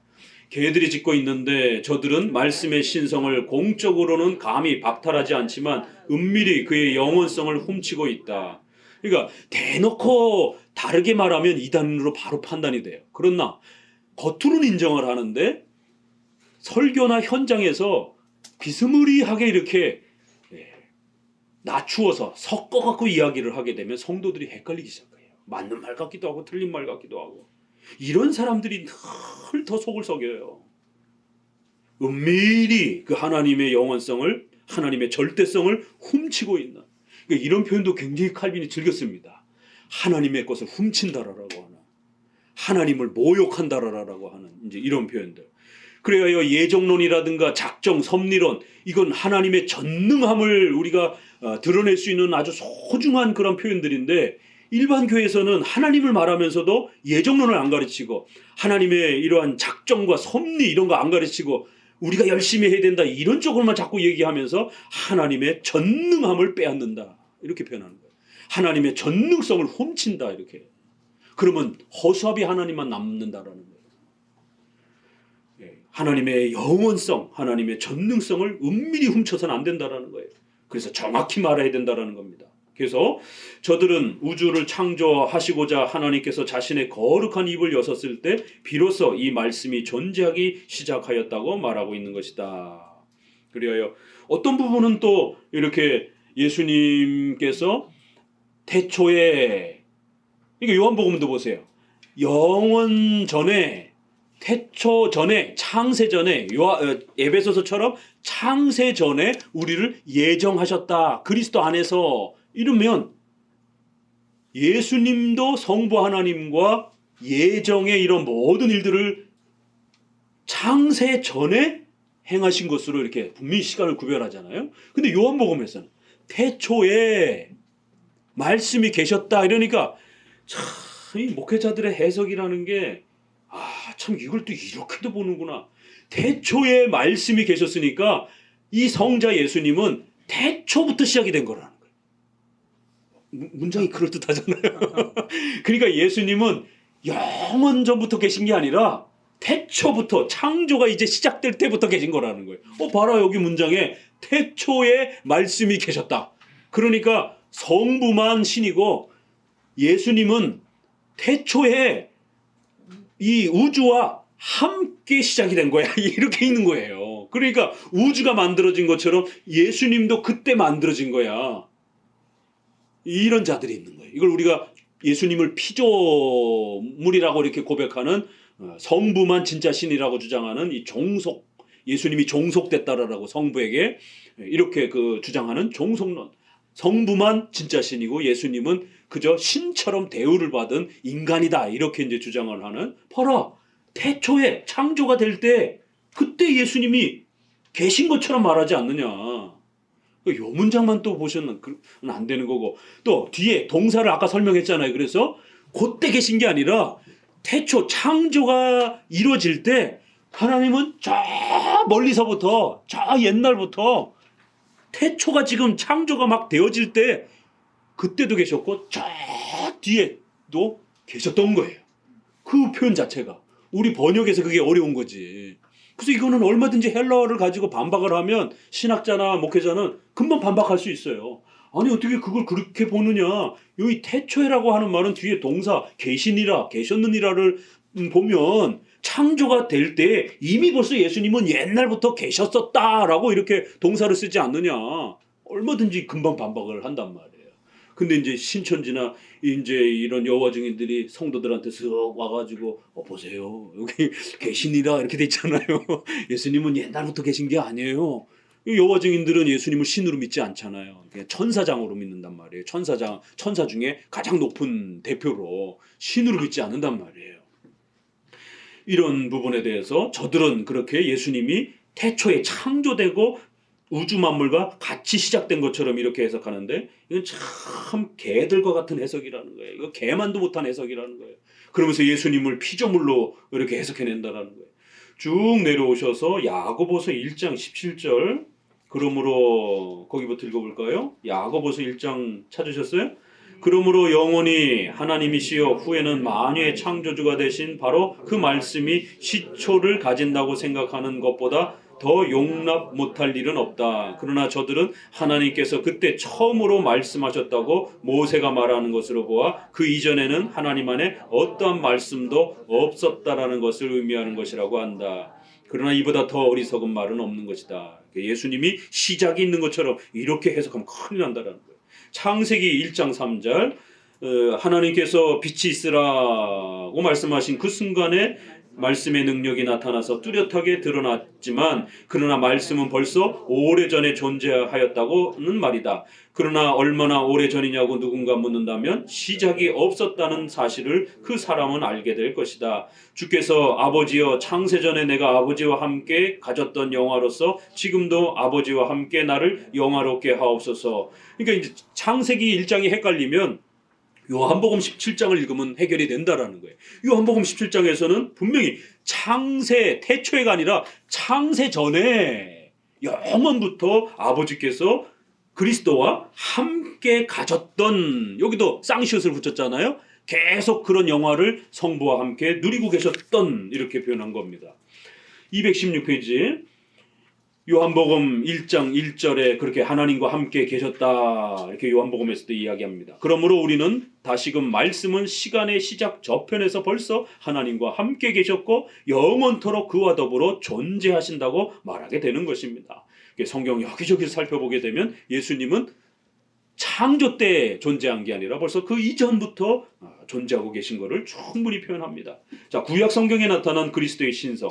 개들이 짓고 있는데 저들은 말씀의 신성을 공적으로는 감히 박탈하지 않지만 은밀히 그의 영원성을 훔치고 있다. 그러니까 대놓고 다르게 말하면 이단으로 바로 판단이 돼요. 그러나 겉으로는 인정을 하는데 설교나 현장에서 비스무리하게 이렇게 낮추어서 섞어갖고 이야기를 하게 되면 성도들이 헷갈리기 시작해요. 맞는 말 같기도 하고 틀린 말 같기도 하고 이런 사람들이 늘 더 속을 썩여요. 은밀히 그 하나님의 영원성을 하나님의 절대성을 훔치고 있는 그러니까 이런 표현도 굉장히 칼빈이 즐겼습니다. 하나님의 것을 훔친다라고 하는 하나님을 모욕한다라고 하는 이제 이런 표현들. 그래야 예정론이라든가 작정, 섭리론 이건 하나님의 전능함을 우리가 드러낼 수 있는 아주 소중한 그런 표현들인데 일반 교회에서는 하나님을 말하면서도 예정론을 안 가르치고 하나님의 이러한 작정과 섭리 이런 거 안 가르치고 우리가 열심히 해야 된다 이런 쪽으로만 자꾸 얘기하면서 하나님의 전능함을 빼앗는다 이렇게 표현하는 거예요. 하나님의 전능성을 훔친다 이렇게. 그러면 허수아비 하나님만 남는다라는 거예요. 하나님의 영원성, 하나님의 전능성을 은밀히 훔쳐서는 안 된다라는 거예요. 그래서 정확히 말해야 된다라는 겁니다. 그래서 저들은 우주를 창조하시고자 하나님께서 자신의 거룩한 입을 여셨을 때 비로소 이 말씀이 존재하기 시작하였다고 말하고 있는 것이다. 그리하여 어떤 부분은 또 이렇게 예수님께서 태초에, 그러니까 요한복음도 보세요. 영원 전에, 태초 전에, 창세 전에, 에베소서처럼 창세 전에 우리를 예정하셨다. 그리스도 안에서 이러면 예수님도 성부 하나님과 예정의 이런 모든 일들을 창세 전에 행하신 것으로 이렇게 분명히 시간을 구별하잖아요. 근데 요한복음에서는 태초에 말씀이 계셨다 이러니까 참 이 목회자들의 해석이라는 게 참 이걸 또 이렇게도 보는구나. 태초에 말씀이 계셨으니까 이 성자 예수님은 태초부터 시작이 된 거라는 거예요. 문장이 그럴듯하잖아요. 그러니까 예수님은 영원 전부터 계신 게 아니라 태초부터, 창조가 이제 시작될 때부터 계신 거라는 거예요. 봐라 여기 문장에 태초에 말씀이 계셨다. 그러니까 성부만 신이고 예수님은 태초에 이 우주와 함께 시작이 된 거야. 이렇게 있는 거예요. 그러니까 우주가 만들어진 것처럼 예수님도 그때 만들어진 거야. 이런 자들이 있는 거예요. 이걸 우리가 예수님을 피조물이라고 이렇게 고백하는 성부만 진짜 신이라고 주장하는 이 종속, 예수님이 종속됐다라고 성부에게 이렇게 주장하는 종속론. 성부만 진짜 신이고 예수님은 그저 신처럼 대우를 받은 인간이다. 이렇게 이제 주장을 하는. 봐라. 태초에 창조가 될 때 그때 예수님이 계신 것처럼 말하지 않느냐. 요 문장만 또 보시면 안 되는 거고. 또 뒤에 동사를 아까 설명했잖아요. 그래서 그때 계신 게 아니라 태초 창조가 이루어질 때 하나님은 저 멀리서부터 저 옛날부터 태초가 지금 창조가 막 되어질 때 그때도 계셨고 저 뒤에도 계셨던 거예요. 그 표현 자체가. 우리 번역에서 그게 어려운 거지. 그래서 이거는 얼마든지 헬라어를 가지고 반박을 하면 신학자나 목회자는 금방 반박할 수 있어요. 아니 어떻게 그걸 그렇게 보느냐. 여기 태초에라고 하는 말은 뒤에 동사 계시니라, 계셨느니라를 보면 창조가 될 때 이미 벌써 예수님은 옛날부터 계셨었다라고 이렇게 동사를 쓰지 않느냐. 얼마든지 금방 반박을 한단 말이에요. 근데 이제 신천지나 이제 이런 여호와 증인들이 성도들한테 쓱 와가지고 보세요. 여기 계시니라 이렇게 돼 있잖아요. 예수님은 옛날부터 계신 게 아니에요. 여호와 증인들은 예수님을 신으로 믿지 않잖아요. 그냥 천사장으로 믿는단 말이에요. 천사 중에 가장 높은 대표로 신으로 믿지 않는단 말이에요. 이런 부분에 대해서 저들은 그렇게 예수님이 태초에 창조되고 우주 만물과 같이 시작된 것처럼 이렇게 해석하는데 이건 참 개들과 같은 해석이라는 거예요. 이거 개만도 못한 해석이라는 거예요. 그러면서 예수님을 피조물로 이렇게 해석해낸다라는 거예요. 쭉 내려오셔서 야고보서 1장 17절 그러므로 거기부터 읽어볼까요? 야고보서 1장 찾으셨어요? 그러므로 영원히 하나님이시여 후에는 만유의 창조주가 되신 바로 그 말씀이 시초를 가진다고 생각하는 것보다 더 용납 못할 일은 없다. 그러나 저들은 하나님께서 그때 처음으로 말씀하셨다고 모세가 말하는 것으로 보아 그 이전에는 하나님 안에 어떠한 말씀도 없었다라는 것을 의미하는 것이라고 한다. 그러나 이보다 더 어리석은 말은 없는 것이다. 예수님이 시작이 있는 것처럼 이렇게 해석하면 큰일 난다라는 거예요. 창세기 1장 3절 하나님께서 빛이 있으라고 말씀하신 그 순간에 말씀의 능력이 나타나서 뚜렷하게 드러났지만 그러나 말씀은 벌써 오래전에 존재하였다고는 말이다. 그러나 얼마나 오래전이냐고 누군가 묻는다면 시작이 없었다는 사실을 그 사람은 알게 될 것이다. 주께서 아버지여 창세전에 내가 아버지와 함께 가졌던 영화로서 지금도 아버지와 함께 나를 영화롭게 하옵소서. 그러니까 이제 창세기 1장이 헷갈리면 요한복음 17장을 읽으면 해결이 된다라는 거예요. 요한복음 17장에서는 분명히 창세, 태초에가 아니라 창세 전에 영원부터 아버지께서 그리스도와 함께 가졌던, 여기도 쌍시옷을 붙였잖아요. 계속 그런 영화를 성부와 함께 누리고 계셨던, 이렇게 표현한 겁니다. 216페이지 요한복음 1장 1절에 그렇게 하나님과 함께 계셨다, 이렇게 요한복음에서도 이야기합니다. 그러므로 우리는 다시금 말씀은 시간의 시작 저편에서 벌써 하나님과 함께 계셨고 영원토록 그와 더불어 존재하신다고 말하게 되는 것입니다. 성경 여기저기 살펴보게 되면 예수님은 창조 때 존재한 게 아니라 벌써 그 이전부터 존재하고 계신 것을 충분히 표현합니다. 자, 구약 성경에 나타난 그리스도의 신성,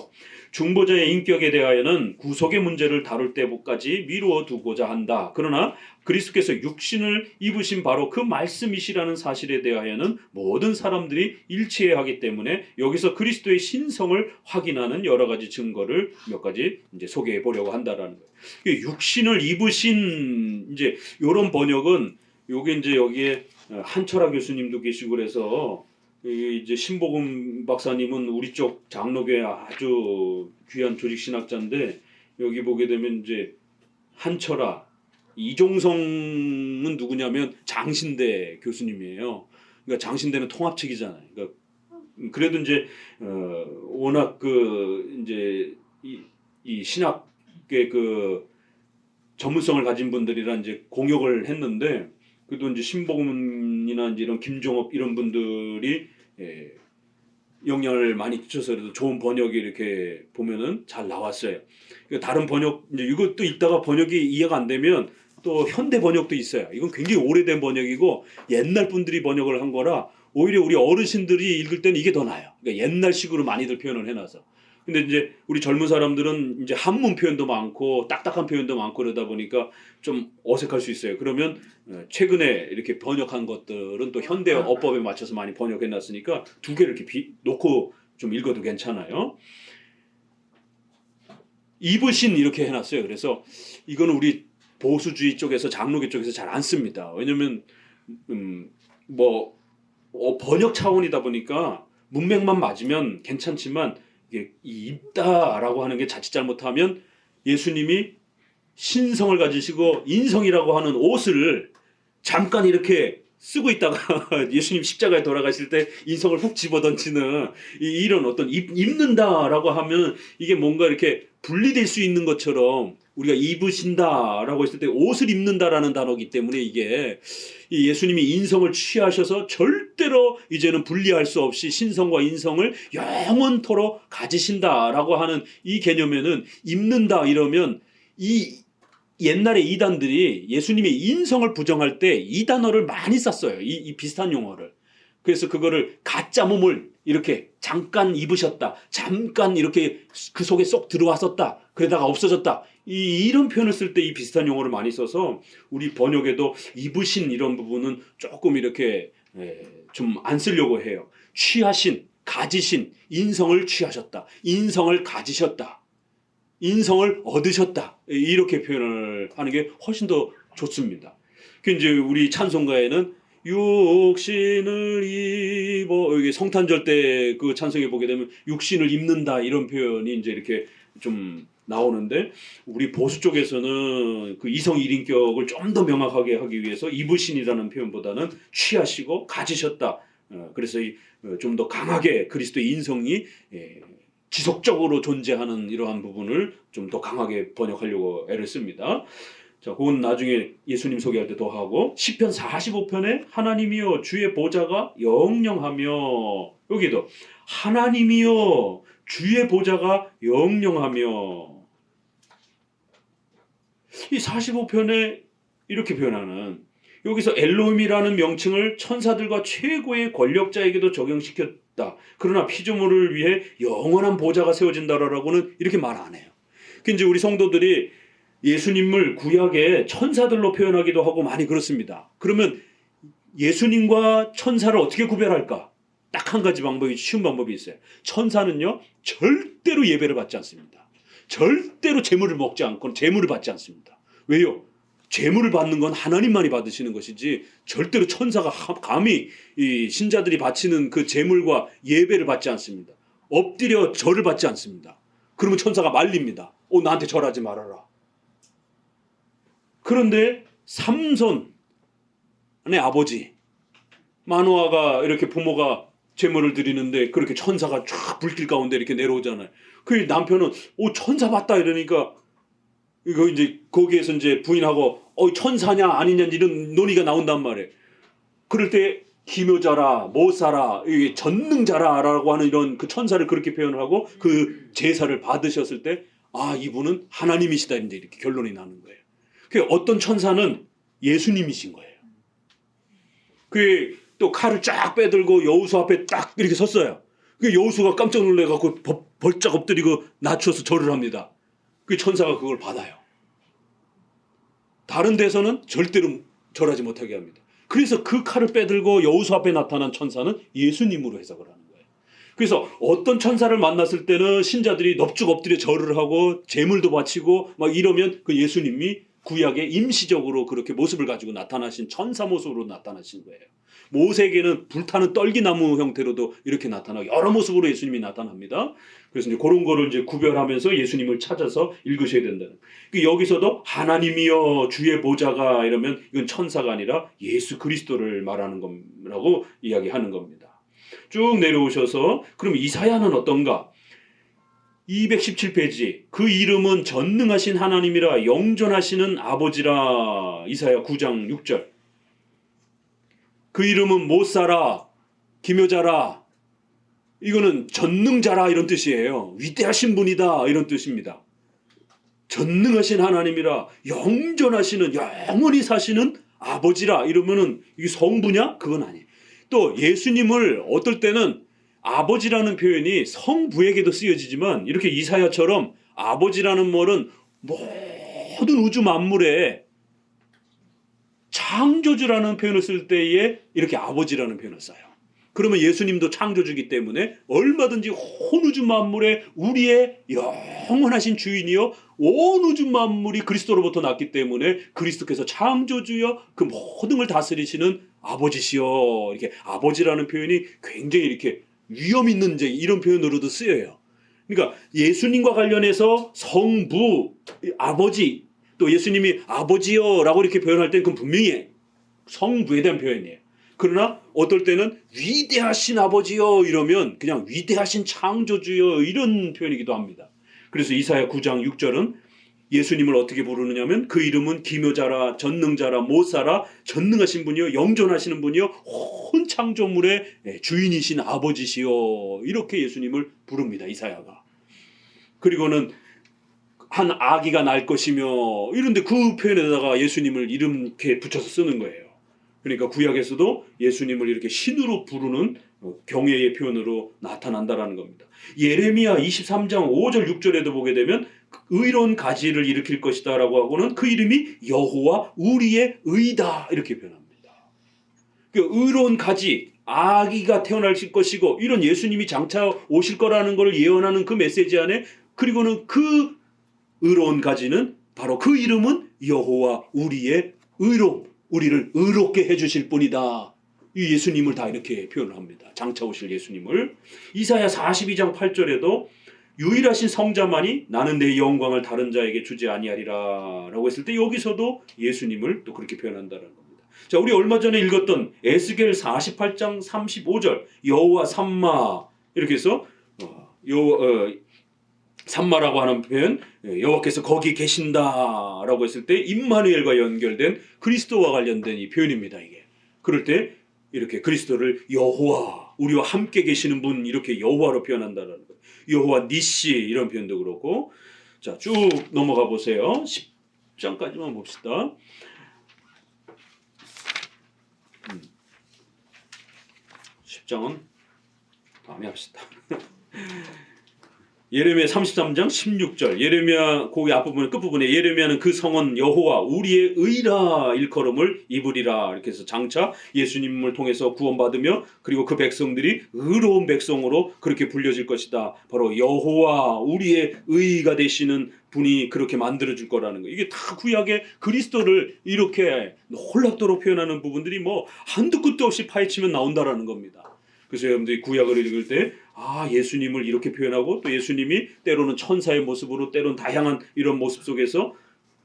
중보자의 인격에 대하여는 구속의 문제를 다룰 때까지 미루어 두고자 한다. 그러나 그리스도께서 육신을 입으신 바로 그 말씀이시라는 사실에 대하여는 모든 사람들이 일치해야 하기 때문에 여기서 그리스도의 신성을 확인하는 여러 가지 증거를 몇 가지 이제 소개해 보려고 한다라는 거예요. 육신을 입으신, 이제 이런 번역은 요게 이제 여기에 한철아 교수님도 계시고 그래서 이제 신복음 박사님은 우리 쪽 장로교회 아주 귀한 조직 신학자인데, 여기 보게 되면 이제 한철아, 이종성은 누구냐면 장신대 교수님이에요. 그러니까 장신대는 통합책이잖아요. 그러니까 그래도 이제 워낙 그 이제 이 신학계 그 전문성을 가진 분들이랑 이제 공역을 했는데, 그래도 이제 신복음이나 이제 이런 김종업 이런 분들이 영향을 많이 끼쳐서 그래도 좋은 번역이 이렇게 보면은 잘 나왔어요. 그러니까 다른 번역, 이제 이것도 읽다가 번역이 이해가 안 되면 또 현대 번역도 있어요. 이건 굉장히 오래된 번역이고 옛날 분들이 번역을 한 거라 오히려 우리 어르신들이 읽을 때는 이게 더 나아요. 그러니까 옛날식으로 많이들 표현을 해놔서. 근데 이제 우리 젊은 사람들은 이제 한문 표현도 많고 딱딱한 표현도 많고 그러다 보니까 좀 어색할 수 있어요. 그러면 최근에 이렇게 번역한 것들은 또 현대 어법에 맞춰서 많이 번역해 놨으니까 두 개를 이렇게 놓고 좀 읽어도 괜찮아요. 입으신 이렇게 해놨어요. 그래서 이거는 우리 보수주의 쪽에서 장로교 쪽에서 잘 안 씁니다. 왜냐면 번역 차원이다 보니까 문맥만 맞으면 괜찮지만 이게 입다라고 하는 게 자칫 잘못하면 예수님이 신성을 가지시고 인성이라고 하는 옷을 잠깐 이렇게 쓰고 있다가 예수님 십자가에 돌아가실 때 인성을 훅 집어던지는 이런 어떤 입는다라고 하면 이게 뭔가 이렇게 분리될 수 있는 것처럼 우리가 입으신다라고 했을 때 옷을 입는다라는 단어이기 때문에 이게 예수님이 인성을 취하셔서 절대로 이제는 분리할 수 없이 신성과 인성을 영원토록 가지신다라고 하는 이 개념에는 입는다 이러면 이 옛날에 이단들이 예수님의 인성을 부정할 때 이 단어를 많이 썼어요. 이 비슷한 용어를. 그래서 그거를 가짜 몸을 이렇게 잠깐 입으셨다. 잠깐 이렇게 그 속에 쏙 들어왔었다. 그러다가 없어졌다. 이런 표현을 쓸 때 이 비슷한 용어를 많이 써서 우리 번역에도 입으신 이런 부분은 조금 이렇게 좀 안 쓰려고 해요. 취하신, 가지신, 인성을 취하셨다. 인성을 가지셨다. 인성을 얻으셨다. 이렇게 표현을 하는 게 훨씬 더 좋습니다. 그 이제 우리 찬송가에는 육신을 입어, 여기 성탄절 때 그 찬송에 보게 되면 육신을 입는다 이런 표현이 이제 이렇게 좀 나오는데, 우리 보수 쪽에서는 그 이성 일인격을 좀 더 명확하게 하기 위해서 입으신이라는 표현보다는 취하시고 가지셨다. 그래서 좀 더 강하게 그리스도의 인성이 지속적으로 존재하는 이러한 부분을 좀 더 강하게 번역하려고 애를 씁니다. 자, 그건 나중에 예수님 소개할 때 더 하고, 시편 45편에 하나님이여 주의 보좌가 영영하며, 여기도 하나님이여 주의 보좌가 영영하며, 이 45편에 이렇게 표현하는, 여기서 엘로힘이라는 명칭을 천사들과 최고의 권력자에게도 적용시켰다. 그러나 피조물을 위해 영원한 보좌가 세워진다라고는 이렇게 말 안 해요. 그 이제 우리 성도들이 예수님을 구약에 천사들로 표현하기도 하고 많이 그렇습니다. 그러면 예수님과 천사를 어떻게 구별할까? 딱 한 가지 방법이, 쉬운 방법이 있어요. 천사는요, 절대로 예배를 받지 않습니다. 절대로 제물을 먹지 않고 제물을 받지 않습니다. 왜요? 제물을 받는 건 하나님만이 받으시는 것이지 절대로 천사가 감히 이 신자들이 바치는 그 제물과 예배를 받지 않습니다. 엎드려 절을 받지 않습니다. 그러면 천사가 말립니다. 나한테 절하지 말아라. 그런데 삼손의 아버지 마노아가 이렇게 부모가 제물을 드리는데 그렇게 천사가 쫙 불길 가운데 이렇게 내려오잖아요. 그 남편은 천사 봤다 이러니까 이거 이제 거기에서 이제 부인하고 천사냐 아니냐 이런 논의가 나온단 말이에요. 그럴 때 기묘자라 모사라 이게 전능자라라고 하는 이런 그 천사를 그렇게 표현을 하고 그 제사를 받으셨을 때 이분은 하나님이시다 이제 이렇게 결론이 나는 거예요. 그 어떤 천사는 예수님이신 거예요. 그 또 칼을 쫙 빼들고 여호수 앞에 딱 이렇게 섰어요. 그 여호수가 깜짝 놀래갖고 벌쩍 엎드리고 낮춰서 절을 합니다. 그 천사가 그걸 받아요. 다른 데서는 절대로 절하지 못하게 합니다. 그래서 그 칼을 빼들고 여호수 앞에 나타난 천사는 예수님으로 해석을 하는 거예요. 그래서 어떤 천사를 만났을 때는 신자들이 넙죽 엎드려 절을 하고 제물도 바치고 막 이러면 그 예수님이 구약에 임시적으로 그렇게 모습을 가지고 나타나신 천사 모습으로 나타나신 거예요. 모세에게는 불타는 떨기나무 형태로도 이렇게 나타나고 여러 모습으로 예수님이 나타납니다. 그래서 이제 그런 거를 이제 구별하면서 예수님을 찾아서 읽으셔야 된다는. 여기서도 하나님이여 주의 보좌가 이러면 이건 천사가 아니라 예수 그리스도를 말하는 거라고 이야기하는 겁니다. 쭉 내려오셔서 그럼 이사야는 어떤가? 217페이지 그 이름은 전능하신 하나님이라 영존하시는 아버지라. 이사야 9장 6절 그 이름은 못사라 기묘자라 이거는 전능자라 이런 뜻이에요. 위대하신 분이다 이런 뜻입니다. 전능하신 하나님이라 영존하시는 영원히 사시는 아버지라 이러면은 이게 성부냐? 그건 아니에요. 또 예수님을 어떨 때는 아버지라는 표현이 성부에게도 쓰여지지만 이렇게 이사야처럼 아버지라는 말은 모든 우주 만물에 창조주라는 표현을 쓸 때에 이렇게 아버지라는 표현을 써요. 그러면 예수님도 창조주기 때문에 얼마든지 온 우주 만물에 우리의 영원하신 주인이요 온 우주 만물이 그리스도로부터 났기 때문에 그리스도께서 창조주여 그 모든 걸 다스리시는 아버지시여 이렇게 아버지라는 표현이 굉장히 이렇게 위험 있는 이런 표현으로도 쓰여요. 그러니까 예수님과 관련해서 성부 아버지 또 예수님이 아버지여라고 이렇게 표현할 때는 그건 분명히 성부에 대한 표현이에요. 그러나 어떨 때는 위대하신 아버지여 이러면 그냥 위대하신 창조주여 이런 표현이기도 합니다. 그래서 이사야 9장 6절은 예수님을 어떻게 부르느냐면 그 이름은 기묘자라 전능자라 못사라 전능하신 분이요 영존하시는 분이요 온 창조물의 주인이신 아버지시여 이렇게 예수님을 부릅니다. 이사야가. 그리고는 한 아기가 날 것이며 이런데 그 표현에다가 예수님을 이렇게 붙여서 쓰는 거예요. 그러니까 구약에서도 예수님을 이렇게 신으로 부르는 경외의 표현으로 나타난다라는 겁니다. 예레미야 23장 5절 6절에도 보게 되면 의로운 가지를 일으킬 것이다 라고 하고는 그 이름이 여호와 우리의 의다 이렇게 표현합니다. 그 의로운 가지 아기가 태어날 것이고 이런 예수님이 장차 오실 거라는 걸 예언하는 그 메시지 안에 그리고는 그 의로운 가지는 바로 그 이름은 여호와 우리의 의로 우리를 의롭게 해주실 분이다. 이 예수님을 다 이렇게 표현을 합니다. 장차 오실 예수님을. 이사야 42장 8절에도 유일하신 성자만이 나는 내 영광을 다른 자에게 주지 아니하리라 라고 했을 때 여기서도 예수님을 또 그렇게 표현한다는 겁니다. 자, 우리 얼마 전에 읽었던 에스겔 48장 35절 여호와 삼마 이렇게 해서 삼마라고 하는 표현 여호와께서 거기 계신다라고 했을 때 임마누엘과 연결된 그리스도와 관련된 이 표현입니다. 이게 그럴 때 이렇게 그리스도를 여호와 우리와 함께 계시는 분 이렇게 여호와로 표현한다는 거예요. 여호와 니시 이런 표현도 그렇고 자, 쭉 넘어가 보세요. 10장까지만 봅시다. 10장은 다음에 합시다. 예레미야 33장 16절 예레미야 거기 앞부분에 끝부분에 예레미야는 그 성은 여호와 우리의 의라 일컬음을 입으리라 이렇게 해서 장차 예수님을 통해서 구원받으며 그리고 그 백성들이 의로운 백성으로 그렇게 불려질 것이다. 바로 여호와 우리의 의가 되시는 분이 그렇게 만들어줄 거라는 거. 이게 다 구약의 그리스도를 이렇게 놀랍도록 표현하는 부분들이 뭐 한두 끝도 없이 파헤치면 나온다라는 겁니다. 그래서 여러분들이 구약을 읽을 때 예수님을 이렇게 표현하고 또 예수님이 때로는 천사의 모습으로 때로는 다양한 이런 모습 속에서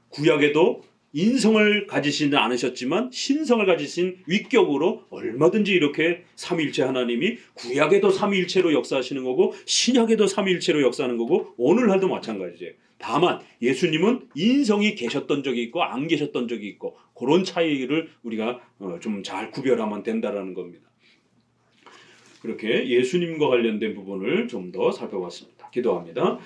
구약에도 인성을 가지시는 않으셨지만 신성을 가지신 위격으로 얼마든지 이렇게 삼위일체 하나님이 구약에도 삼위일체로 역사하시는 거고 신약에도 삼위일체로 역사하는 거고 오늘날도 마찬가지예요. 다만 예수님은 인성이 계셨던 적이 있고 안 계셨던 적이 있고 그런 차이를 우리가 좀 잘 구별하면 된다라는 겁니다. 그렇게 예수님과 관련된 부분을 좀 더 살펴봤습니다. 기도합니다.